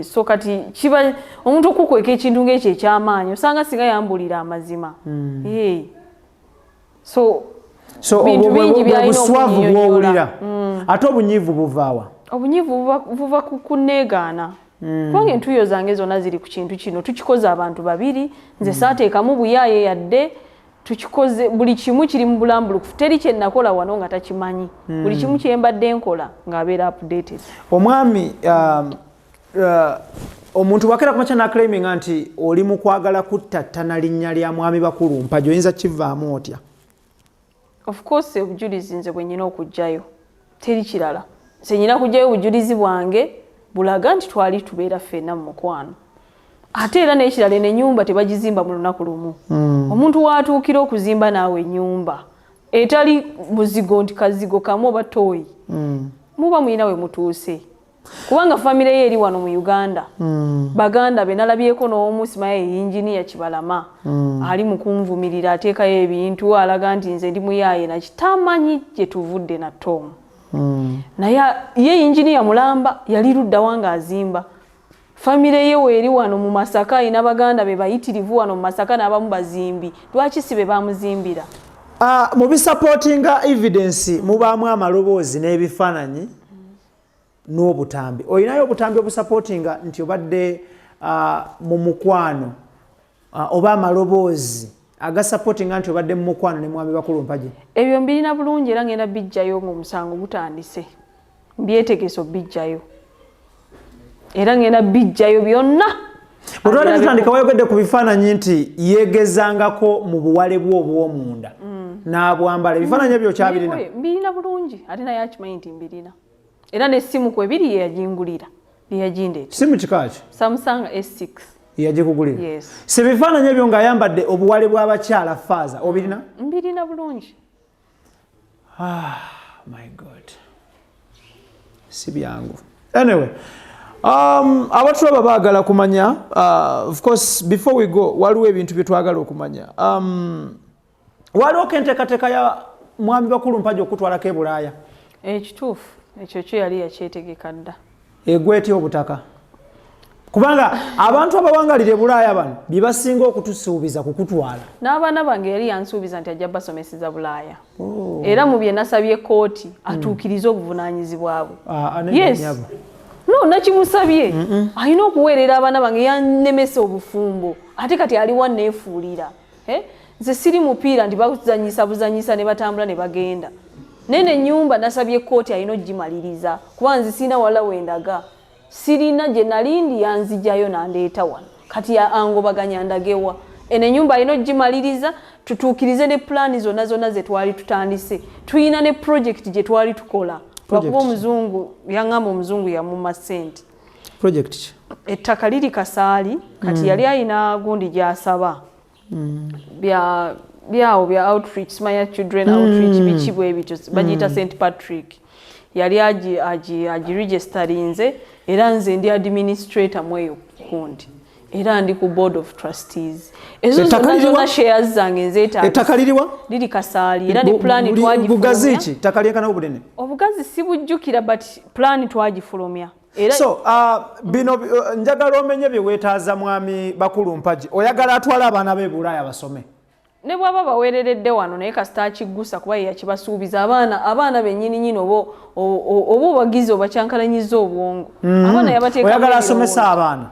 so kati kiba omuntu okukweka ekintu ng'ekyo ekyamaanyi osanga singa yambulira amazima so obuswavu bw'owulira ate obunyiivu buvaawa obunyiivu buva ku kunneegaana kubanga entuuyo zange zonna ziri ku kintu kino tukikoze abantu babiri nze saateekamu buyaaye yadde tukikoze buli kimu kiri mu bulambulukufu teri kye nakola wano nga takimanyi buli kimu kye mbadde nkola ng'abeera updated omwami omuntu wakera kumakya n'aclaiminga nti oli mu kwagala kuttattana linnya lya mwami bakulu mpagi oyinza kivaamu otya of course obujulizi nze bwe nyina okujjayo teri kirala nze nyina kujjayo obujulizi bwange bulaga nti twali tubeera ffenna mu mukwano. Ate era n'ekirala n'ennyumba tebagizimba mu lunaku lumu. Omuntu w'atuukira okuzimba naawe ennyumba etali muzigo nti kazigo kamu oba tooyi muba mulina we mutuuse. Kubanga famire ye eri wano mu Uganda. Baganda be nalabyeko n'omu simaye yinjiniya Kibalama ali mu kunvumirira ateekayo ebintu alaga nti nze ndi muyaaye nakitamanyi gye tuvudde na Tom. Naye ye yinjiniya mulamba yali ludda wanga azimba. Famire ye weri wano mu Masaka ina baganda be bayitirivu wano mu Masaka n'abamu bazimbi. Lwaki si be bamuzimbira? Mu bisupportinga evidence mubaamu amaloboozi n'ebifaananyi n'obutambi. Oyinayo obutambi obusupportinga nti obadde mu mukwano oba amaloboozi agasupportinga nti obadde mu mukwano ne mwami bakulu mpagi? Ebyo mbirina bulungi era ngenda bijjayo ng'omusango gutandise. Mbyetegeso bijjayo. Era ngenda bijjayo byonna. Bw'otwali tutandika wayogedde ku bifaananyi nti yeegezangako mu buwale bwe obw'omunda n'abwambala. Ebifaananyi ebyo kyabirina? Mbirina bulungi ate naye akimanyi nti mbirina. Era n'essimu ku ebiri ye yagingulira ye yagindeeta. Simu kika ki? Samsung S6 yagikugulira? Yes. Si bifaananyi ebyo ng'ayambadde obuwale bw'abakyala faaza obirina? Mbirina bulungi. My God. Si byangu. Anyway, abatulaba baagala kumanya, of course before we go waliwo ebintu bye twagala okumanya. Waliwo enteekateeka ya mwami bakulu mpagi okutwalako e Bulaaya? Ekituufu ekyo kyo yali yakyetegeka dda. Egwetya obutaka? Kubanga abantu abawangalira e Bulaaya bano bye basinga okutusuubiza kukutwala. N'abaana bange yali yansuubiza nti ajja basomeseza Bulaaya. Era mu bye nasabye kkooti atuukirize obuvunaanyizibwa bwe. Yes. No, nakimusabye. Alina okuweerera abaana bange yannemese obufumbo. Ate kati aliwa neefuulira. Nze siri mupiira nti bazanyisa buzanyisa ne batambula ne bagenda. Nene ennyumba nasabye kkooti alina ogimaliriza. Kuba nze sirina wala wendaga. Sirina gye nalindi yanzijayo nandeeta wano. Kati angobaganya ndagewa. Eno ennyumba alina ogimaliriza tutuukirize ne pulaani zonna ze twali tutandise. Tuyina ne project gye twali tukola. Wakuba omuzungu yaŋŋamba omuzungu yamuma ssente. Project ki? Ettaka liri Kasaali kati yali alina gundi gy'asaba. Byawo bya outreach, Smile Children outreach biki bwe bityo bagiyita St. Patrick. Yali agiregisterinze era nze ndi administrator mweyo kundi. Era ndi ku board of trustees. Ezo zonna shares zange nzeeta. Ettaka liriwa? Liri Kasaali era ne plan twagifulumya. Bugazi ki? Ettaka lyekana obunene? Obugazi si bujjukira but plan twagifulumya. So bino njagala omenye bye weetaaza mwami bakulu mpagi. Oyagala atwala abaana b'e Bulaaya basome? Ne bwaba baweereredde wano naye kasita akiggusa kuba ye yakibasuubiza abaana bennyini nyini oba obagize obakyankalanyiza obwongo. Abaana yabateeka. Oyagala asomesa abaana?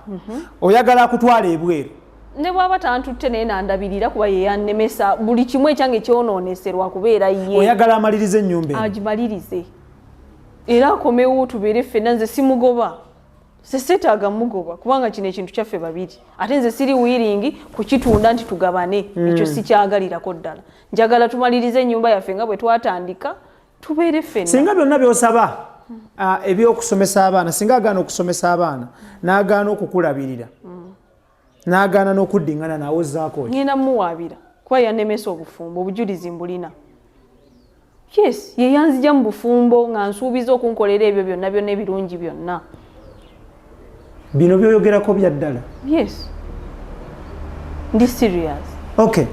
Oyagala akutwala ebweru? Ne bwaba tantutte naye nandabirira kuba ye yannemesa buli kimu ekyange kyonooneserwa kubeera ye. Oyagala amalirize ennyumba eno? Agimalirize. Era akomewo tubeere ffenna nze simugoba. Seetaaga mugoba kubanga kino ekintu kyaffe babiri. Ate nze siri wiringi kukitunda nti tugabane. Ekyo sikyagalirako ddala. Njagala tumalirize ennyumba yaffe nga bwe twatandika tubeere ffenna. Singa byonna by'osaba eby'okusomesa abaana, singa agaana okusomesa abaana n'agaana okukulabirira n'agaana n'okuddingana naawe ozzaako ki? Ngenda muwaabira kuba yannemesa obufumbo obujulizi mbulina. Yes, ye yanzija mu bufumbo nga nsuubiza okunkolera ebyo byonna ebirungi byonna. Bino byoyogerako bya ddala? Yes. Ndi serious. Okay.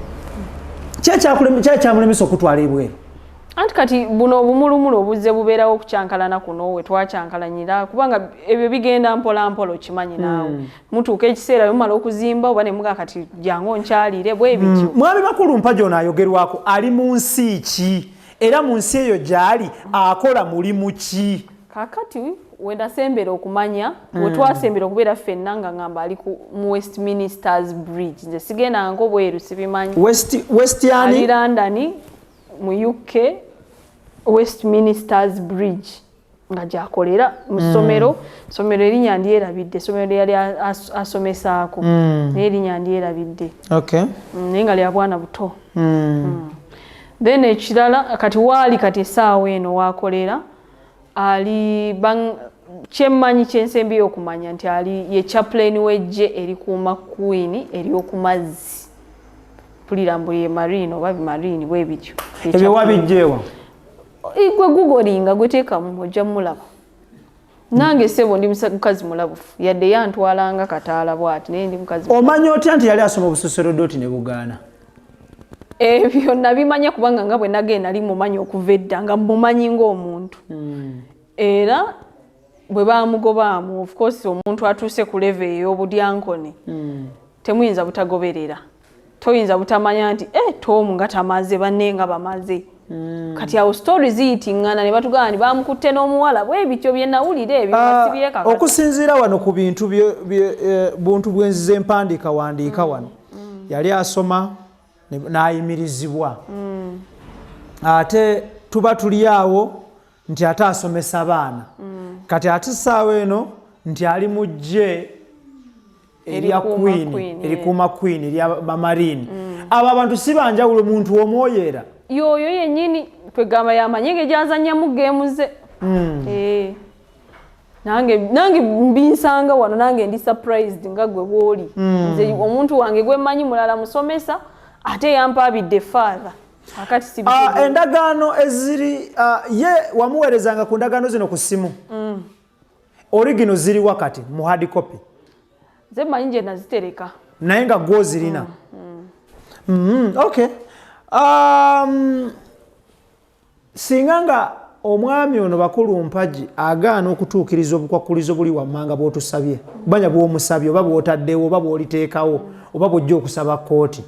Kyakyamulemesa okutwala ebweru? Anti kati buno obumulumulu obuzze bubeerawo okukyankalana kuno we twakyankalanyira kubanga ebyo bigenda mpola mpola okimanyi naawe. Mutuuka ekiseera mumala okuzimba oba ne muga kati jangu nkyalire bwe bityo. Mwami bakulu mpagi ono ayogerwako ali mu nsi ki? Era mu nsi eyo gy'ali akola mulimu ki? Kakati we nasembera okumanya we twasembera okubeera ffenna nga ngamba ali mu Westminster's Bridge. Nze sigenda ngo bweru sibimanyi. Westiani? Ali London mu UK Westminster's Bridge nga gyakolera mu ssomero. Ssomero erinnya ndyerabidde. Ssomero yali asomesaako. Naye erinnya ndyerabidde. Okay. Naye nga lya bwana buto. Then ekirala kati waali kati essaawa eno waakolera ali kyemmanyi kyensembi okumanya nti ali ye chaplain wejje eri kuuma queen eri okumazzi pulira mbu ye marine oba marine bwe bityo ebyo wabijjeewa igwe gugolinga gweteekamu ojja mulaba nange sebo ndi mukazi mulabufu yadde yantwalanga kataala bwati naye ndi mukazi omanyi otya nti yali asoma obusoserodoti ne bugaana ebyo nabimanya kubanga nga bwe nagenda nali mumanyi okuva edda nga mumanyi ng'omuntu era bwe bamugobaamu of course omuntu atuuse ku level ey'obudyankone temuyinza butagoberera toyinza butamanya nti tomu nga tamaze banne nga bamaze kati awo stories ziyitiŋŋana ne batugamba nti bamukutte n'omuwala bwe bityo bye nawulira ebyo basibye kakati okusinziira wano ku bintu buntu bwenzize empandiika wandiika wano yali asoma n'ayimirizibwa ate tuba tuli awo nti ate asomesa abaana kati ate essaawa eno nti ali mu ggye erya queen erikuuma queen erya bamarine abo abantu si banjawulo muntu omwoyeera yoyo yennyini twegamba yamanyenge gyazannyamu geemu ze nange mbinsanga wano nange ndi surprised nga gwe bw'oli nze omuntu wange gwe mmanyi mulala musomesa ate yampaabidde father akati si endagaano eziri ye wamuweerezanga ku ndagaano zino ku ssimu original ziri wakati mu hard copy ze mmanyi gye nazitereka naye nga gwo zirina okay singa nga omwami ono bakulu mpagi agaana okutuukiriza obukwakkulizo buli wammanga bw'otusabye banya bw'omusabye oba bw'otaddewo oba bw'oliteekawo oba bw'ojja okusaba kkooti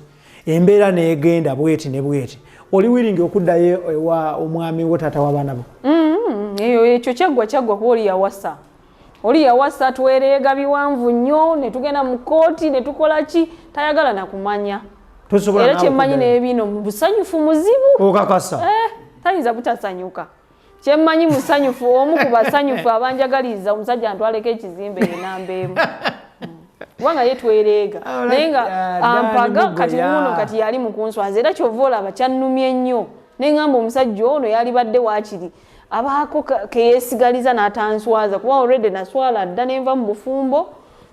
embeera neegenda bweti ne bweti oli wiringi okuddayo ewa omwami wo taata w'abaana bo eyo ekyo kyaggwa kuba oli yawasa twereega biwanvu nnyo ne tugenda mu kkooti ne tukola ki tayagala nakumanya era kyemmanyi n'ebino mu busanyufu muzibu okakasa tayinza butasanyuka kyemmanyi musanyufu omu ku basanyufu abanjagaliza omusajja antwaleko ekizimbe enambeemu kubanga ye twereega naye nga ampaga kati muno kati yali mukunswaza era kyova olaba kyannumye nnyo neŋŋamba omusajja ono yali badde waakiri abaako keyeesigaliza n'atanswaza kuba already naswala dda nenva mu bufumbo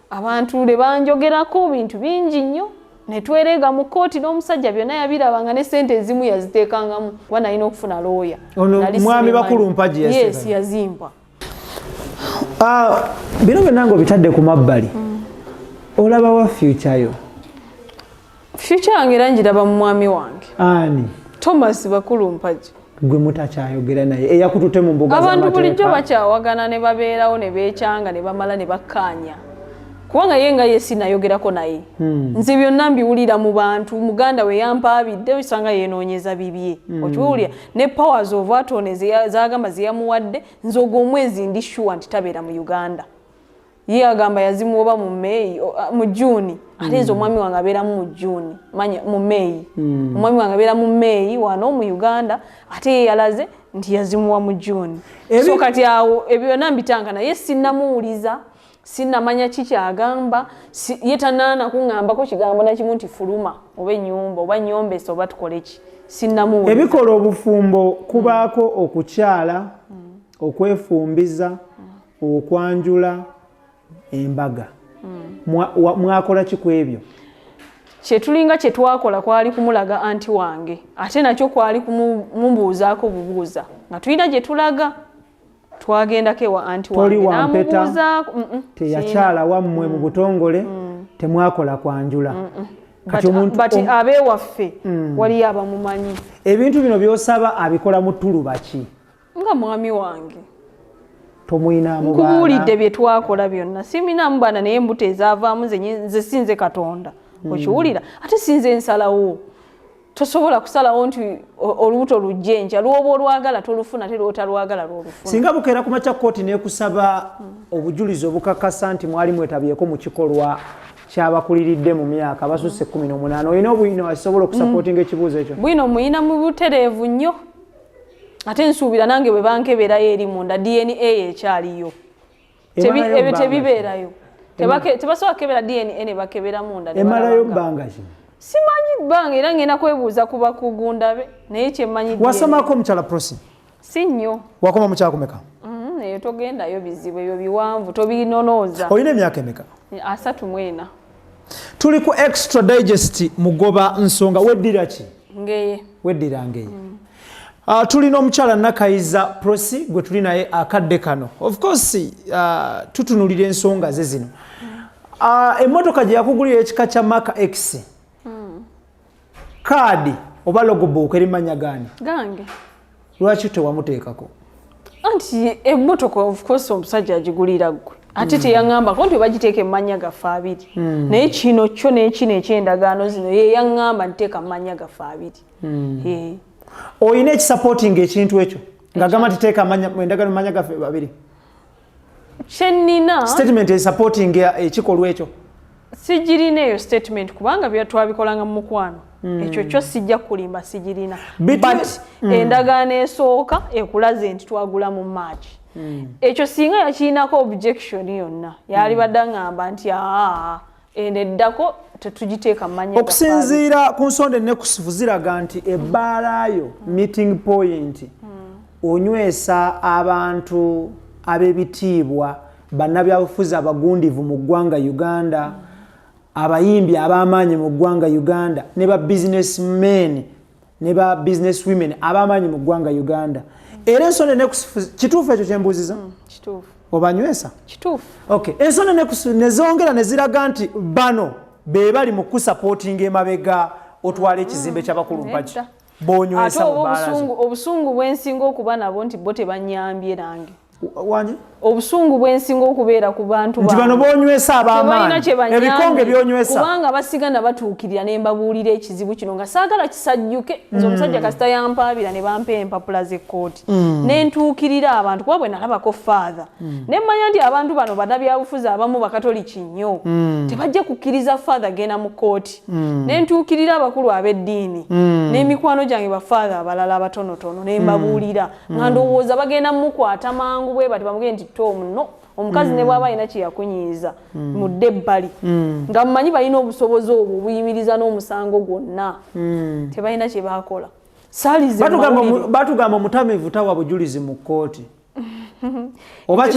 abantu ne banjogerako bintu bingi nnyo ne twereega mu kkooti n'omusajja byonna yabirabanga ne ssente ezimu yaziteekangamu kuba nalina okufuna looya mwami bakulu mpagi yes yazimba bino byonna ng'obitadde ku mabbali olaba wa future yo future yange era njiraba mu mwami wange ani Thomas bakulu mpagi gwe mutakyayogera naye eyakutute mu mbuga z'amateeka abantu bulijjo bakyawagana ne babeerawo ne beekyanga ne bamala ne bakkaanya kubanga ye nga ye sinayogerako naye nze byonna mbiwulira mu bantu muganda we yampaabidde osanga yeenoonyeza bibye okiwulira ne powers of attorney zagamba zeyamuwadde nze ogwo omwezi ndi sure nti tabeera mu Uganda ye agamba yazimu oba mu June ate nze omwami wange abeeramu mu June mu May omwami wange abeera mu May wano mu Uganda ate ye yalaze nti yazimuwa mu June so kati awo ebyo byonna mbitanga naye sinnamuwuliza sinnamanya kikyagamba ye tanaana kuŋŋambako kigambo nakimu nti fuluma oba ennyumba oba nyombesa oba tukole ki sinnamuwuliza ebikola obufumbo kubaako okukyala okwefumbiza okwanjula embaga mwakola ki ku ebyo kyetulinga kyetwakola kwali kumulaga anti wange ate nakyo kwali kumumbuuzaako bubuuza nga tulina gye tulaga twagendako ewa anti wange namubuuzaako teyakyala wammwe mu butongole temwakola kwanjula but abeewaffe waliyo abamumanyi ebintu bino byosaba abikola mu ttuluba ki nga mwami wange tomuyinaamu baana nkubuulidde bye twakola byonna siminaamu baana naye embuto ezaavaamu nze sinze Katonda okiwulira ate sinze nsalawo tosobola kusalawo nti olubuto lujja enkya lwoba olwagala tolufuna te lwotalwagala lwolufuna singa bukeera ku makya kkooti neekusaba obujulizi obukakasa nti mwali mwetabyeko mu kikolwa kyabakuliridde mu myaka basusse 18 olina obwino asobola okusapootinga ekibuuzo ekyo bwino muyina mu butereevu nnyo ate nsuubira nange bwe bankeberayo eri munda DNA ekyaliyo ebyo tebibeerayo tebasobola kebera DNA ne bakebera munda emalayo bbanga ki simanyi bbanga era ngenda kwebuuza ku bakugundabe naye kyemmanyi wasomako omukyala Prossy si nnyo wakoma mukyala kumeka Eyo togendayo bizibu ebyo biwanvu tobinonooza. Olina emyaka emeka? 34. Tuli ku extra digest mugoba nsonga weddira ki? Ngeye. Weddira ngeye. Tulina omukyala Nakayiza Prossy gwe tuli naye akadde kano. Of course tutunulira ensonga ze zino. Emmotoka gye yakugulira ekika kya Mark X. Kaadi oba logobook erimanya gani? Gange. Lwaki tewamuteekako? Anti emmotoka of course omusajja agigulira gwe. Ate teyaŋŋamba konti bagiteeka emmanya gaffe abiri. Naye kino kyo n'ekino eky'endagaano zino ye yaŋŋamba nteeka mmanya gaffe abiri. Oyina ekisupporting ekintu ekyo ng'agamba titeeka endagaano mmanya gaffe babiri? Kyenina statement supporting ekikolwa ekyo? Sijirina eyo statement kubanga bya twabikolanga mu mukwano. Ekyo kyo sijja kulimba sijirina. But endagaano esooka ekulaze nti twagula mu March. Ekyo singa yakiinako objection yonna yali badde ngamba nti eneddako tetugiteeka mmanya. Okusinziira ku nsonda ennekusifu ziraga nti ebbaalayo meeting point onywesa abantu ab'ebitiibwa bannabyabufuzi abagundivu mu ggwanga Uganda, abayimbi ab'amaanyi mu ggwanga Uganda ne ba businessmen ne ba business women ab'amaanyi mu ggwanga Uganda. Era ensonda ennekusifu kituufu ekyo kyembuuziza? Kituufu. Obanywesa? Kituufu. Okay. Ensonda ennekusifu ne zongera ne ziraga nti bano be bali mu kusupportinga emabega otwala ekizimbe ky'abakulumpagi b'onywesa mu bbaalazo. Obusungu bwensinga okuba nabo nti bo tebanyambye nange. Wanji? Obusungu bwensinga okubeera ku bantu nti bano bonywesa ab'amaanyi ebikonge byonywesa kubanga basigana batuukirira ne mbabuulira ekizibu kino nga saagala kisajjuke. Nze omusajja kasita yampaabira ne bampa empapula z'ekkooti ne ntuukirira abantu kuba bwe nalabako father ne mmanya nti abantu bano bannabyabufuzi abamu bakatoliki nnyo tebajja kukkiriza father genda mu kkooti ne ntuukirira abakulu ab'eddiini n'emikwano gyange ba father abalala abatonotono ne mbabuulira nga ndowooza bagenda mukwata mangu bwe bati bamugende nti no omukazi ne bwaba alina kye yakunyiiza mudde ebbali nga mumanyi balina obusobozi obwo obuyimiriza n'omusango gwonna tebalina kye baakola. Batugamba omutamiivu tawa bujulizi mu kkooti. Oba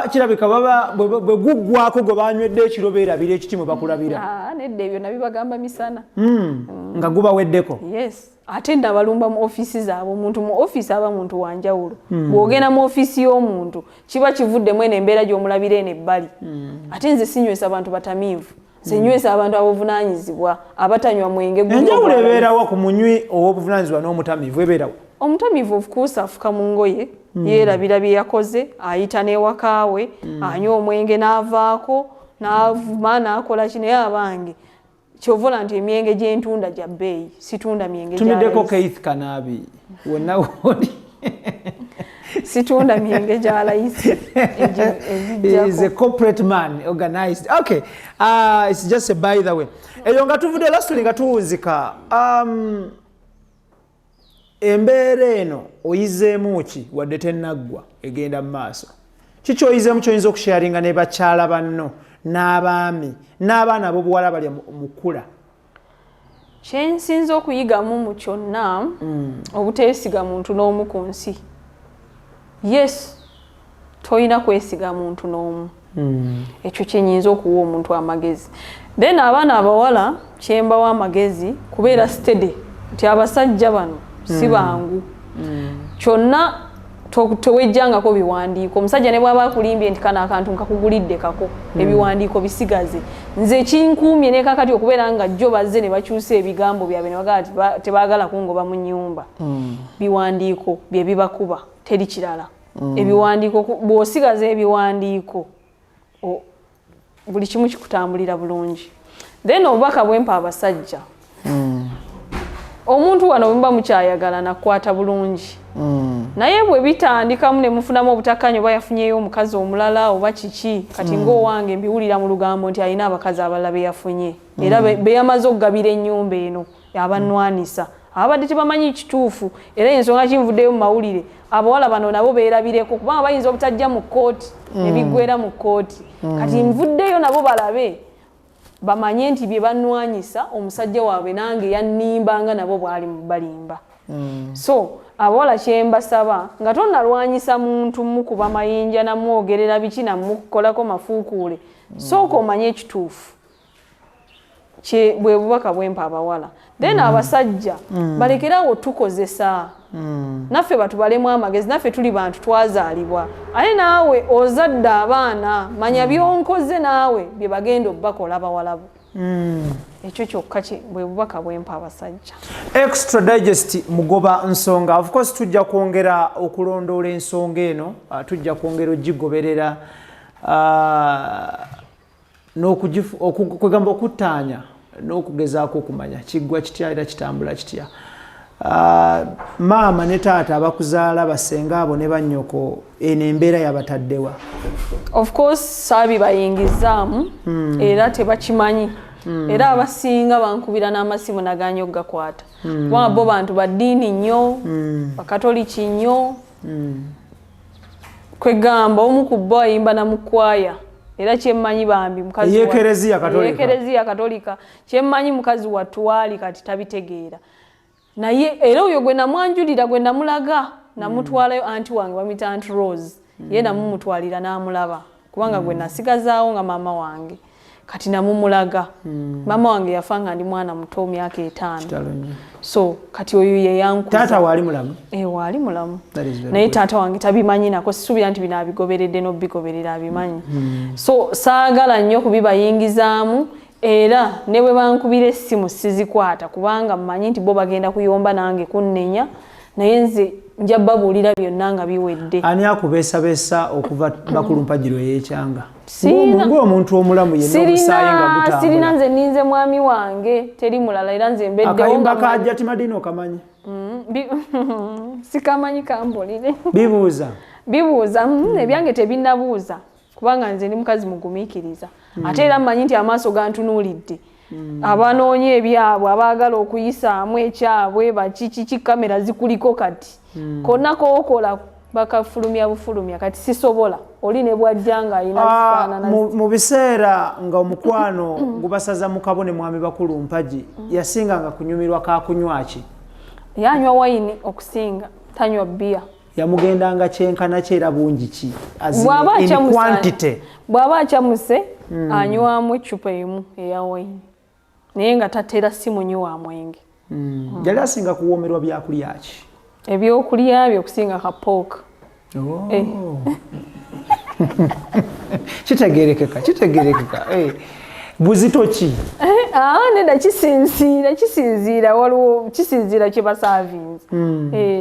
kirabika baba bwe guggwako gwe banywedde ekiro beerabira ekiti mwe bakulabira. Nedda ebyo nabibagamba misana. Nga gubaweddeko? Yes. Ate ndabalumba mu office zaabwe. Omuntu mu office aba muntu wanjawulo. Bw'ogenda mu office y'omuntu kiba kivuddemu eno embeera gy'omulabira eno ebbali. Ate nze sinywesa abantu batamiivu. Nze nywesa abantu abovunaanyizibwa abatanywa mwenge guli. Enjawulo ebeerawo ku munywi ow'obuvunaanyizibwa n'omutamiivu ebeerawo? Omutamiivu of course afuka mu ngoye yeerabira bye yakoze ayita n'ewaka we anywa omwenge n'avaako n'avuma n'akola kino naye abange kyovola nti emyenge gy'entunda gya bbeeyi situunda myenge gya tumiddeko Keith Kanabi wonna woli situunda myenge gya layisi. He's a corporate man, organized. Okay, it's just a by the way. Eyo nga tuvudde last nga tuwunzika embeera eno oyizeemu ki wadde tennaggwa egenda mu maaso? Kiki oyizeemu kyoyinza okusharinga ne bakyala banno n'abaami n'abaana ab'obuwala bali mu kkula? Kye nsinza okuyigamu mu kyonna obuteesiga muntu n'omu ku nsi. Yes, toyina kwesiga muntu n'omu. Ekyo kyenyinza okuwa omuntu amagezi. Then abaana abawala kyembawa amagezi kubeera steady nti abasajja bano si bangu. Kyonna tewejjangako biwandiiko. Omusajja ne bw'aba akulimbye nti kana akantu nkakugulidde kako ebiwandiiko bisigaze. Nze kinkuumye ne kakati okubeera nga jjo bazze ne bakyusa ebigambo byabwe ne bagala tebaagala kungoba mu nnyumba. Biwandiiko bye bibakuba teri kirala. Ebiwandiiko bw'osigaza ebiwandiiko buli kimu kikutambulira bulungi. Then obubaka bwempa abasajja. Omuntu wano bwe mukyayagala nakwata bulungi. Naye bwe bitandikamu ne mufunamu obutakkaanya oba yafunyeyo omukazi omulala oba kiki kati ng'owange mbiwulira mu lugambo nti alina abakazi abalala be yafunye era be yamaze okugabira ennyumba eno abannwanisa abadde tebamanyi kituufu era ensonga kinvuddeyo mu mawulire abawala bano nabo beerabireko kubanga bayinza obutajja mu kkooti ne biggwera mu kkooti kati nvuddeyo nabo balabe bamanye nti bye bannwanyisa omusajja waabwe nange yannimbanga nabo bwali mu balimba. So abawala kyembasaba nga tonnalwanyisa muntu mukuba mayinja namwogerera biki namukolako mafuukuule sooka omanye ekituufu bwe bubaka bwempa abawala then abasajja balekerawo tukozesa naffe batubalemu amagezi naffe tuli bantu twazaalibwa aye naawe ozadde abaana manya byonkoze naawe bye bagenda obbakola bawala bo ekyo kyokka bwe bubaka bwempa abasajja. Extra digest mugoba nsonga. Of course tujja kwongera okulondoola ensonga eno, tujja kwongera ogigoberera n'okugamba okuttaanya n'okugezaako okumanya kiggwa kitya era kitambula kitya. Maama ne taata abakuzaala basenga abo ne bannyoko eno embeera yabataddewa. Of course saabibayingizaamu era tebakimanyi. Era abasinga bankubira n'amasimu naganya okugakwata kubanga bo bantu baddiini nnyo bakatoliki nnyo kwegamba omu ku bo ayimba namukwaya era kyemmanyi bambi mukazi yekereziya katolika kyemmanyi mukazi watwali kati tabitegeera naye era oyo gwe namwanjulira gwe namulaga namutwalayo anti wange bamita anti Rose ye namumutwalira n'amulaba kubanga gwe nasigazaawo nga maama wange kati namumulaga mama wange yafa nga ndi mwana muto myaka 5 so kati oyo ye yankuza. Taata wali mulamu? Wali mulamu naye taata wange tabimanyi nako sisuubira nti bino abigoberedde n'obigoberera abimanyi so saagala nnyo kubibayingizaamu era ne bwe bankubira essimu sizikwata kubanga mmanyi nti bo bagenda kuyomba nange kunnenya naye nze nja babuulira byonna nga biwedde. Ani akubeesabeesa okuva bakulumpagiro y'ekyanga? Ng'omuntu omulamu yenna omusaayi nga gutambula. Sirina nze ninze mwami wange teri mulala era nze mbeddewo. Akayimba ka Jati Madina okamanyi? Sikamanyi kambulire. Bibuuza? Bibuuza ebyange tebinnabuuza kubanga nze ndi mukazi mugumiikiriza ate era mmanyi nti amaaso gantunuulidde. Abanoonya ebyabwe abaagala okuyisaamu ekyabwe bakiki kamera zikuliko kati konna kookola bakafulumya bufulumya kati sisobola oli ne bwajja nga alina zifaanana. Mu biseera nga omukwano gubasaza mu kabone mwami bakulu mpagi yasinganga kunyumirwa kakunywa ki? Yanywa wayini okusinga tanywa bbiya. Yamugendanga kyenkana kyera bungi ki? Bw'aba akyamuse anywamu eccupa emu eya wayini naye nga tatera simunywa mwenge. Yali asinga kuwoomerwa byakulya ki? Ebyokulya byo kusinga kapooka. Kitegerekeka. Buzito ki? Neda kisinziira waliwo kisinziira kye basaavinze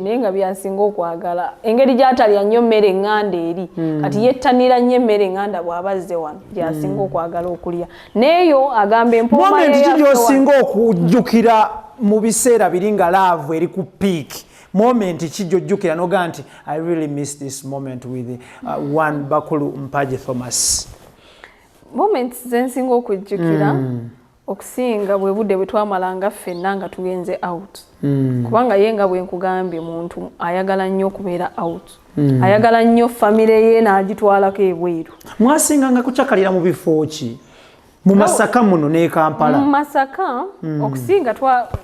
naye nga byasinga okwagala engeri gy'atalya nnyo mmere eŋŋanda eri kati yettanira nnyo emmere eŋŋanda bw'aba azze wano gyasinga okwagala okulya neeyo agamba empooma ki gy'osinga okujjukira mu biseera biri nga laavu eri ku piiki? Moment ki gy'ojjukira noga nti I really miss this moment with one Bakulu Mpagi Thomas? Moments zensinga okujjukira okusinga bwe budde bwe twamalanga ffenna nga tugenze out kubanga ye nga bwe nkugambye muntu ayagala nnyo okubeera out ayagala nnyo famire ye n'agitwalako ebweru. Mwasinganga kucakalira mu bifo ki? Mu Masaka muno ne Kampala? Mu Masaka okusinga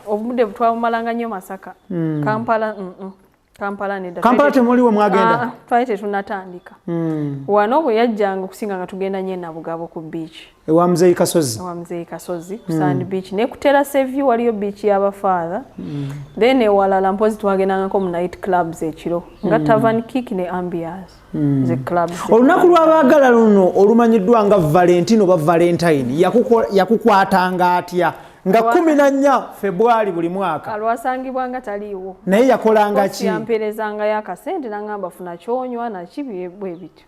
obudde bwe twamalanga nnyo Masaka. Kampala temuliwe mwagenda? Twali tetunnatandika. Wano bwe yajjanga okusinga nga tugenda nnyo Nabugabo ku beach. Ewa Muzeeyi Kasozi? Ewa Muzeeyi Kasozi ku Sand Beach. Ne ku Terrace View waliyo beach y'abafaatha. Then ewalala mpozi twagendangako mu night clubs ekiro nga Tavern Kick ne Ambiance. Ze clubs. Olunaku lw'abaagala luno olumanyiddwa nga Valentine oba Valentine yakukwatanga atya? Nga 14 Februari buli mwaka. Alwasangibwa nga taliiwo. Naye yakolanga ki? Yamperezanga yakasente nangamba funa kyonywa na kibi bwe bityo.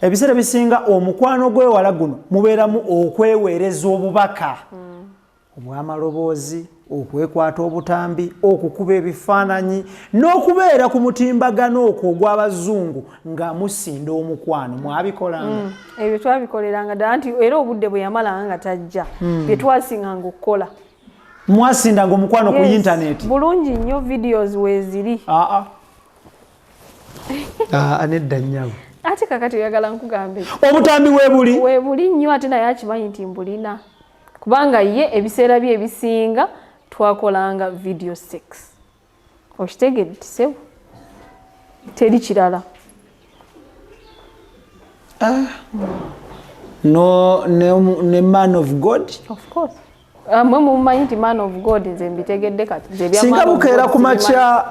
Ebiseera bisinga omukwano gwewala guno mubeeramu okweweereza obubaka obw'amaloboozi, okwekwata obutambi, okukuba ebifaananyi n'okubeera ku mutimbagano okwo ogw'abazungu nga musinda omukwano. Mwabikolanga? Ebyo twabikoleranga ddala nti era obudde bwe yamalanga nga tajja bye twasinganga okukola. Mwasindanga omukwano ku internet? Bulungi nnyo videos weeziri. Nedda nnyabo. Ate kakati oyagala nkugambe obutambi weebuli? Weebuli nnyo ate naye akimanyi nti mbulina kubanga ye ebiseera bye ebisinga twakolanga video sex Okitegedde sebo teri kirala. No ne man of God. Of course. Mwe mumanyi nti man of God nze mbitegedde kati. Singa bukeera ku makya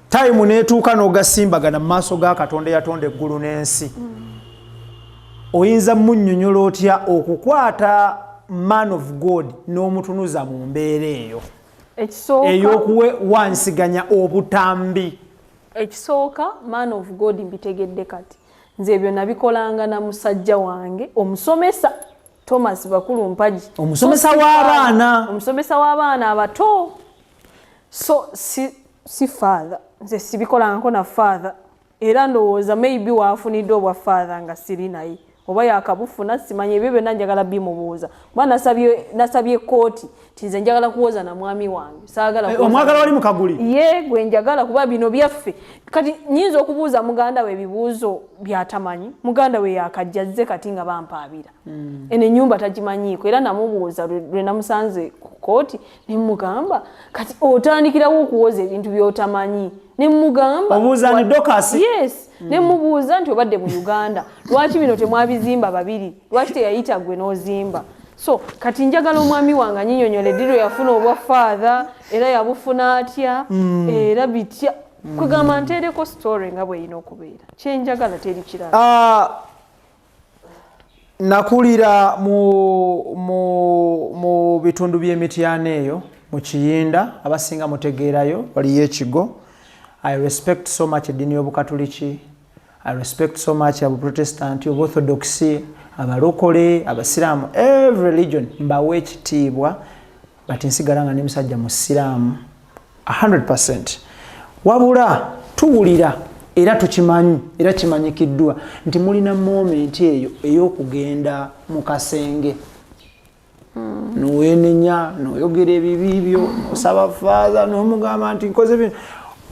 time neetuuka n'ogasimbagana mu maaso ga Katonda yatonda eggulu n'ensi. Oyinza munnyonnyola otya okukwata man of God n'omutunuza mu mbeera eyo ey'okuwe wansiganya obutambi? Ekisooka man of God mbitegedde kati. Nze ebyo nabikolanga na musajja wange omusomesa Thomas Bakulu Mpaji, omusomesa w'abaana, omusomesa w'abaana abato. So si father, nze sibikolangako na father, era ndowooza maybe waafunidde obwa father nga siri naye oba yakabufuna simanyi. Ebyo byonna njagala bimubuuza. Mwana nasabye kooti tinze njagala kuwoza na mwami wange, saagala kuwoza omwagala wali mu kaguli ye gwe njagala kuba bino byaffe. Kati nyinza okubuuza muganda we ebibuuzo byatamanyi, muganda we yakajjazze kati nga bampaabira eno ennyumba tagimanyiiko. Era namubuuza lwe namusanze ku kooti ne mugamba kati otandikirawo okuwoza ebintu by'otamanyi. Ne mugamba obuuza ni dokasi? Yes. Ne mubuuza nti obadde mu Uganda lwaki bino temwabizimba babiri, lwaki teyayita gwe n'ozimba? So kati njagala omwami wange anyinyonyole diro yafuna obwa father era yabufuna atya era bitya. Kugamba ntereko story nga bwe ino okubeera kyenjagala teri kirala. Nakulira mu bitundu by'emityana eyo mu Kiyinda, abasinga mutegeerayo waliyo ekigo. I respect so much eddiini y'Obukatoliki. I respect so much Abaprotestant, Orthodoxy, abalokole, abasiraamu, every religion mbawe ekitiibwa, but nsigala nga ne musajja musiraamu 100%. Wabula tuwulira era tukimanyi era kimanyikiddwa nti mulina moment eyo ey'okugenda mu kasenge n'oweenenya n'oyogera ebibi byo n'osaba father n'omugamba nti nkoze bino.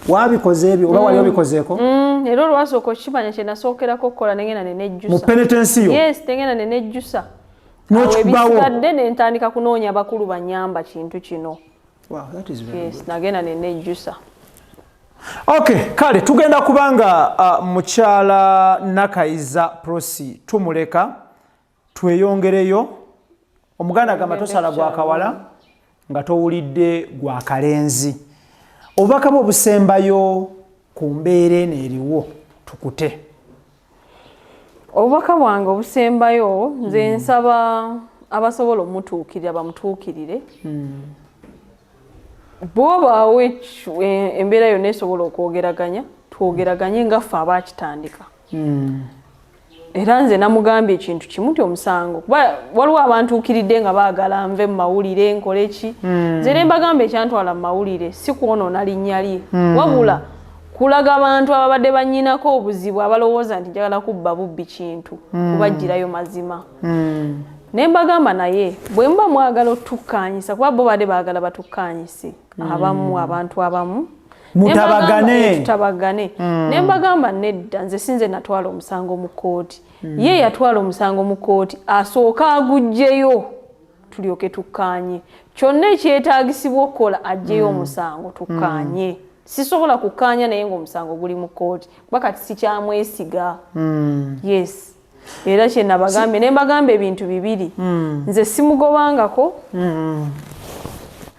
Wabikoze ebyo oba wali obikozeeko? Era olwasooka okimanya kye nasookerako okukola nengenda nenejjusa. Mu penitence yo? Yes, tengenda nenejjusa. N'okibbawo? Ebisadde ne ntandika kunoonya bakulu banyamba kintu kino. Wow, that is very good. Yes, nagenda nenejjusa. Okay, kale tugenda kubanga mukyala Nakayiza Prossy tumuleka tweyongereyo. Omuganda agamba tosala gwa kawala nga towulidde gwa kalenzi. Obubaka bwo busembayo ku mbeera eno eriwo tukute. Obubaka bwange obusembayo nze nsaba abasobola omutuukirira bamutuukirire. Bw'obaawo embeera yonna esobola okwogeraganya twogeraganye nga ffe abakitandika. Era nze namugambye ekintu kimu nti omusango waliwo abantuukiridde nga baagala nve mu mawulire nkole ki. Nze ne mbagamba ekyantwala mu mawulire si kwonoona linnya lye wabula kulaga abantu ababadde bannyinako obuzibu abalowooza nti njagala kubba bubbi kintu kubaggyirayo mazima. Ne mbagamba naye bwe muba mwagala otukkaanyisa kuba bo badde baagala batukkaanyise abamu abantu abamu tutabagane. Ne mbagamba nedda nze sinze natwala omusango mu kooti. Ye yatwala omusango mu kooti asooka aguggyeyo tulyoke tukkaanye. Kyonna ekyetaagisibwa okukola aggyeyo omusango tukkaanye. Sisobola kukkaanya naye ng'omusango guli mu kooti kuba kati sikyamwesiga. Yes. Era kye nabagambye ne mbagamba ebintu bibiri. Nze simugobangako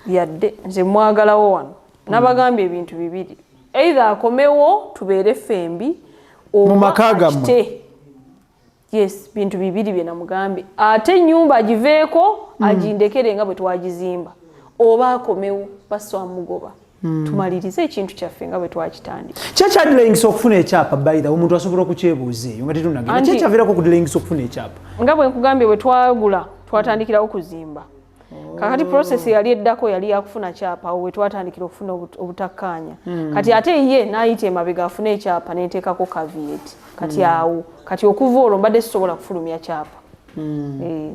yadde nze mwagalawo wano. Nabagambye ebintu bibiri. Either akomewo tubeere fembi oba akite. Yes, bintu bibiri bye namugambye. Ate ennyumba agiveeko agindekere nga bwe twagizimba. Oba akomewo baso amugoba. Tumalirize ekintu kyaffe nga bwe twakitandika. Kyekyadilengisa okufuna ekyapa bayida omuntu asobola okukyebuuza eyo nga tetunagenda. Kyekyaviirako okudilengisa okufuna ekyapa? Nga bwe nkugambye bwe twagula twatandikirawo kuzimba. Kakati process yali eddako yali yakufuna kyapa we twatandikira okufuna obutakkaanya. Kati ate ye n'ayita emabega afune ekyapa n'enteekako caveat. Kati awo kati okuva olwo mbadde sisobola kufulumya kyapa.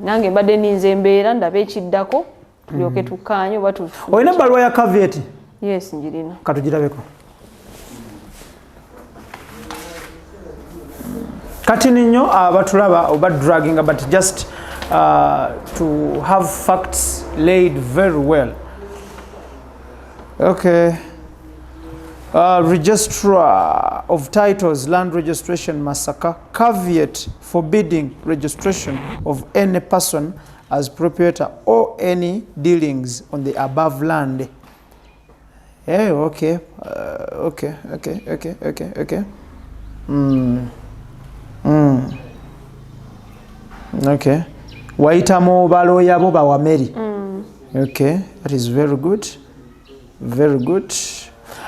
Nange mbadde ninze embeera ndaba ekiddako tulyoke tukkaanye oba tufune. Olina ebbaluwa ya caveat? Yes, njirina. Katugirabeko. Kati ninyo abatulaba oba dragging but just to have facts laid very well. Okay. Registrar of Titles, Land Registration, Masaka, caveat forbidding registration of any person as proprietor or any dealings on the above land. Yeah, okay. Okay. Okay. Waitamu baloya bo bawameri. Okay, that is very good. Very good.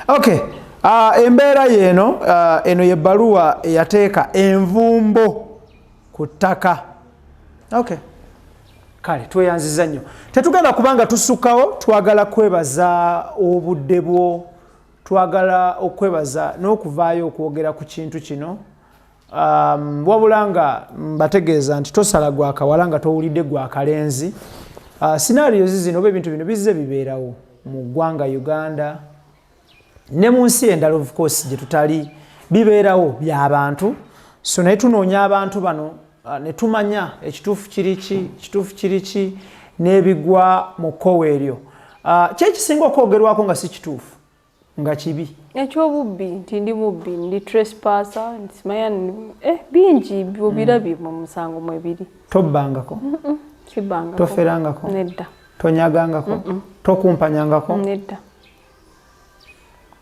Okay. Embeera yeno eno ye baluwa yateeka envumbo ku ttaka. Okay. Kale tweyanziza nnyo. Tetugenda kubanga tusukkawo, twagala kwebaza obudde bwo, twagala okwebaza n'okuvaayo okwogera ku kintu kino. Wabula nga mbategeeza nti tosala gwa kawala nga towulidde gwa kalenzi. Scenarios zino oba ebintu bino bizze bibeerawo mu ggwanga Uganda ne mu nsi endala of course gye tutali bibeerawo by'abantu. So naye tunoonya abantu bano ne tumanya ekituufu kiriki n'ebigwa mu kkowe eryo. Ki ekisinga okwogerwako nga si kituufu nga kibi? Ekyobubbi nti ndi mubbi, ndi trespasser, nsimanya bingi bobirabye mu musango mwebiri. Tobbangako? Sibbangako. Toferangako? Nedda. Tonyagangako? Tokumpanyangako? Nedda.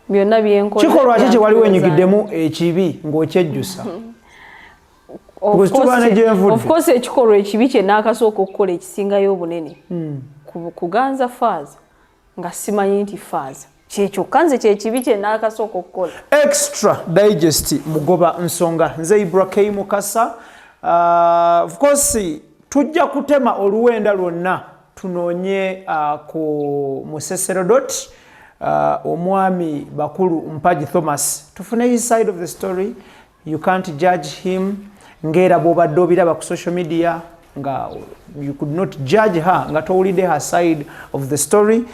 Byonna byenkola. Kikolwa ki waliwo enyigiddemu ekibi ng'okyejjusa? Of course ekikolwa ekibi kye naakasooka okukola ekisingayo obunene kuganza faaza nga simanyi nti faaza kyekyo nze kyekibi kye naakasooka okukola. Extra digest mugoba nsonga nze Ibrahim Mukasa. Of course tujja kutema oluwenda lwonna tunoonye ku Museserodot omwami bakulu Mpagi Thomas tufune his side of the story. You can't judge him ngera bw'obadde obiraba ku social media nga you could not judge her nga towulidde her side of the story.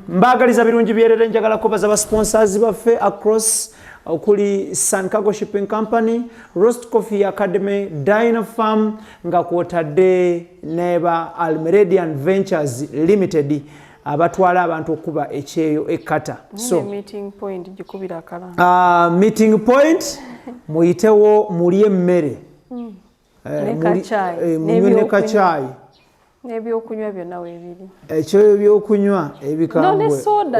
Mbagaliza birungi byerere, njagala kubaza ba sponsors baffe across okuli Sun Cargo Shipping Company, Roast Coffee Academy, Diner Farm nga kwotadde neba Almeredian Ventures Limited abatwala abantu okuba ekyeyo ekata. So meeting point jikubira kala. Meeting point muyitewo mulye mmere. Munywe kachai. N'ebyokunywa byonna weebiri. Ekyo ebyokunywa ebikambwe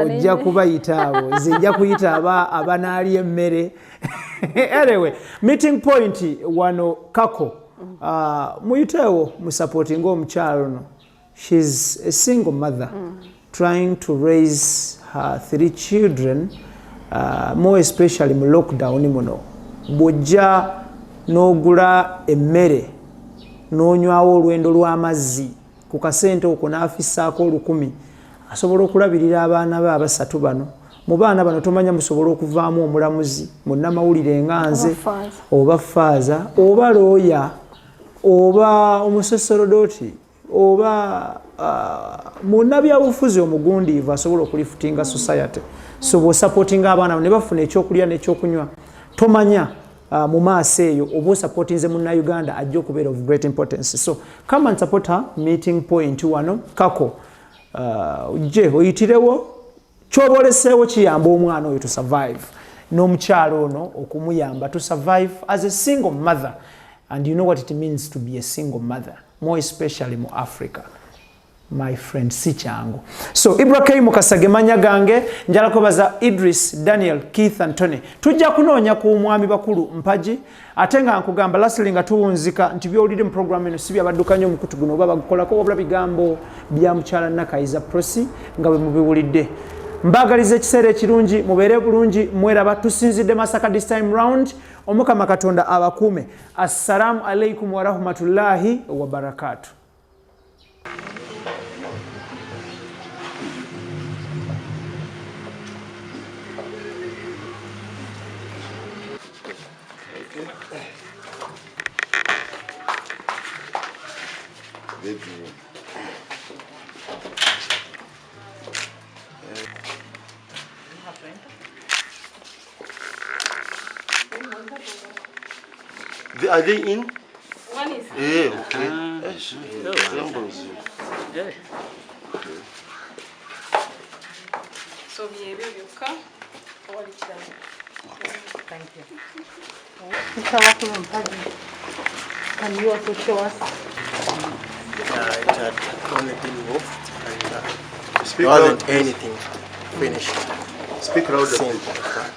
ojja kubayita abo, zijja kuyita abanaalya emmere. Anyway, meeting point wano Kako. Muyitewo musupporting omukyalo ono. She's a single mother trying to raise her 3 children, more especially mu lockdown muno. Bw'ojja n'ogula emmere n'onywawo olwendo lw'amazzi ku kasente okwo n'afissaako 1,000 asobola okulabirira abaana be abasatu bano. Mu baana bano tomanya musobola okuvaamu omulamuzi, munnamawulire nga nze, oba faaza, oba looya, oba omuseserodoti, oba munnabyabufuzi omugundiivu asobola okulifutinga society. So bw'osupportinga abaana ne bafuna ekyokulya n'ekyokunywa, tomanya mu maaso eyo oba osupportinze munnayuganda ajja okubeera of great importance. So come and support her. Meeting point wano Kako. Ojje oyitirewo ky'oba oleseewo kiyamba omwana oyo to survive, n'omukyalo ono okumuyamba to survive as a single mother. And you know what it means to be a single mother, more especially mu Africa. My friend, si kyangu. So Ibrahim Mukasa gemanya gange, njala kubaza Idris, Daniel, Keith and Tony. Tujja kunoonya ku mwami bakulu Mpagi, ate nga nkugamba lastly nga tuwunzika nti byowulidde mu program eno si byabaddukanya omukutu guno oba bagukolako wabula bigambo bya mukyala Nakayiza Prossy nga bwe mubiwulidde. Mbagaliza ekiseera ekirungi, mubeere bulungi, mweraba. Tusinzidde Masaka this time round. Omukama Katonda abakuume. Assalamu alaikum wa rahmatullahi wa barakatuh. Are they in? One is. Yeah, okay. Yeah. So byebyo byokka owali kirala. Thank you. Mr. Wakurumpagi, can you also show us? It had only been moved and there wasn't anything finished. Speak louder. Since that.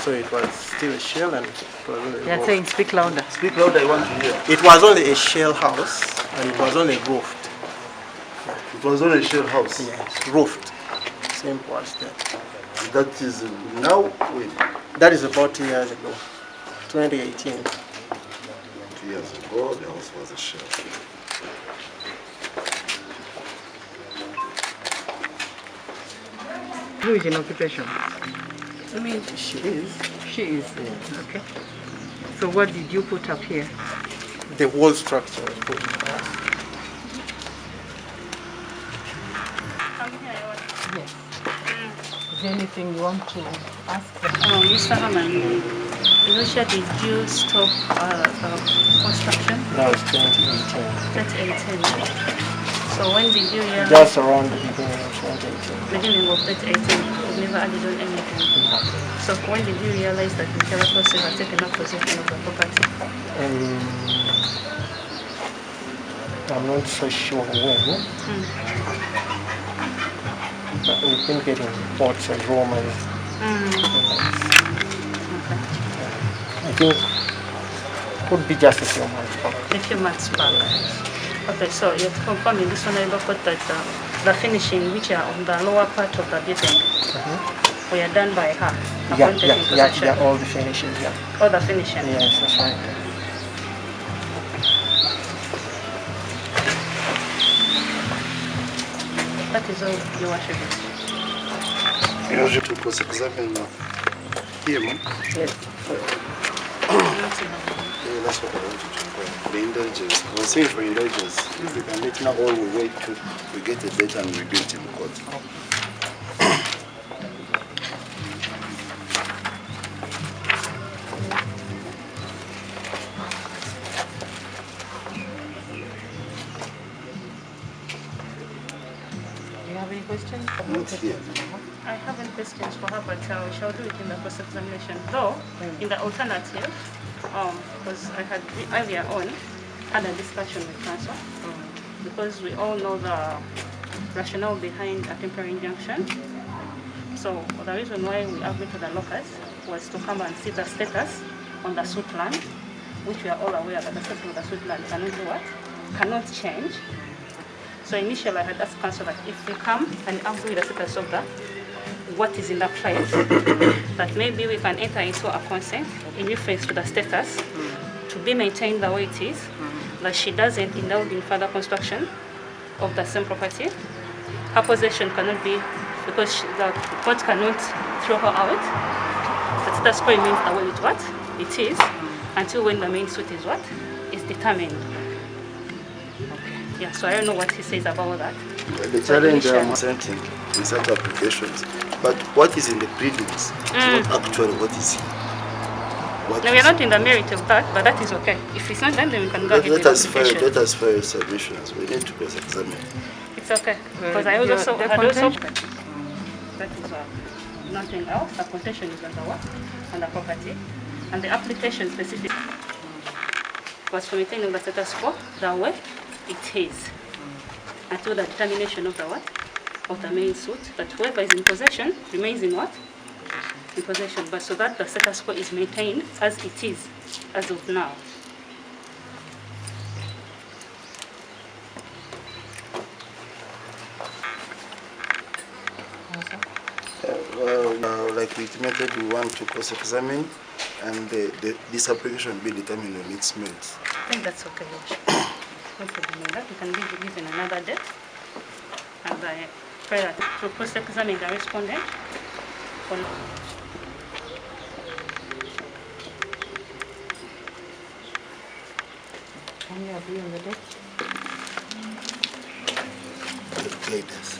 So it was still a shell and it was only You're roofed. saying speak louder. Speak louder, I want to hear. It was only a shell house and it was only roofed. It was on a shell house. Yes, roofed. Simple as that. That is now, wait, That is about 2 years ago, 2018. 2 years ago, the house was a shell. Who is in occupation? I mean, she is. She is. Okay. So what did you put up here? The whole structure was put in place. Yes. Is there anything you want to ask them? Mr. Haman, initially did you stop construction? That was 2018. 2018. So when did you realize? Just around the beginning of 2018. Beginning of 2018, you never added on anything. So when did you realize that Mr. PROSSY had taken up possession of the property? I'm not so sure when. But we've been getting reports and rumors. I think it could be just a few months back. A few months back. Okay, so you're confirming this one I looked at that the finishing which are on the lower part of the building were done by her. upon taking possession. Yeah, all the finishes, yeah. All the finishing. Yes, that's right. That is all your worship. You have to cross-examine him. Yes. Yeah, that's what I wanted to know. The indulgence. I was saying for indulgence, if we can let now all we wait to we get a date and we do it in court. Do you have any questions? Not here. I haven't questions for her, but we shall do it in the cross examination. Though, in the alternative, because I had earlier on had a discussion with council, because we all know the rationale behind a temporary injunction. So the reason why we agreed to the locus was to come and see the status on the suit land, which we are all aware that the status of the suit land cannot do what? Cannot change. So initially I had asked council that if we come and agree the status of the what is in the place, that maybe we can enter into a consent in reference to the status to be maintained the way it is, that she doesn't indulge in further construction of the same property. Her possession cannot be, because the court cannot throw her out. The status quo remains the way it is, until when the main suit is what? Is determined. Yeah, so I don't know what he says about that. The challenge I'm presenting in such applications, but what is in the pleadings, not actually what is here. No, we are not in the merit of that, but that is okay. If it's not done, then we can go ahead with Let us application. file submissions. We need to cross-examine. It's okay, because I also had also... That is nothing else. The quotation is on the what? On the property. And the application specific was for maintaining the status quo the way it is, until the determination of the what? Of the main suit, that whoever is in possession remains in what? In possession, but so that the status quo is maintained as it is, as of now. Like we intimated, we want to cross-examine and this application will be determined on its merits. I think that's okay. No problem with that. We can give you given another date. And I pray that to cross-examine the respondent. Can you agree on the date? Guidance.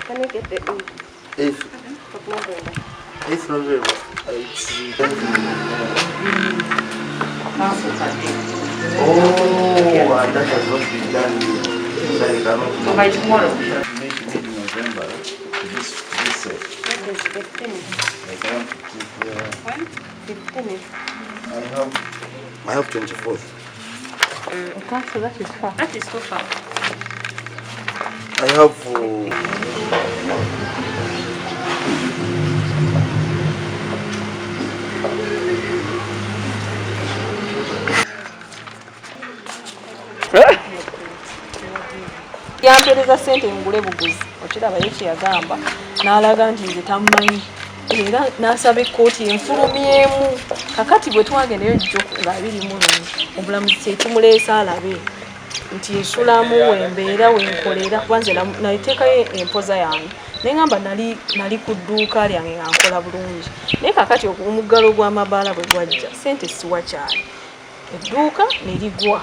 Can you get the 8th November? November. It's Council Oh, and that has not been done. So you cannot. By tomorrow. Maybe November. This set. That is 15. Like I want to keep. When? 15. I have 24th. Okay, so that is far. That is too far. I have. Yampereza ssente ngule buguzi okiraba yeki yagamba n'alaga nti nze tamumanyi era n'asaba ekkooti enfulumyemu kakati bwe twagendayo jjo nga 21 omulamuzi kyekimuleesa alabe nti nsulamu wembeera wenkolera kuba nze naliteekayo empoza yange neŋŋamba nali ku dduuka lyange nga nkola bulungi naye kakati omuggalo gw'amabaala bwe gwajja ssente siwakyali edduuka ne ligwa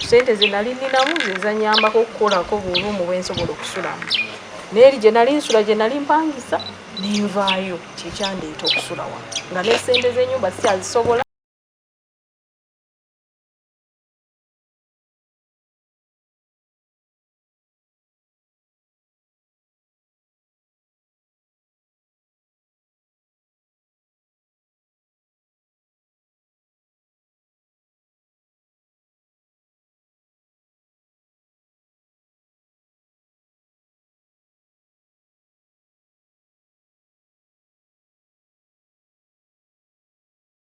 sente ze nali ninamu ze zanyambako okukolako bw'olumu bwensobola okusulamu neeri gye nali nsula gye nali mpangisa nenvaayo kyekyandeeta okusula wano nga n'essente z'ennyumba sikyazisobola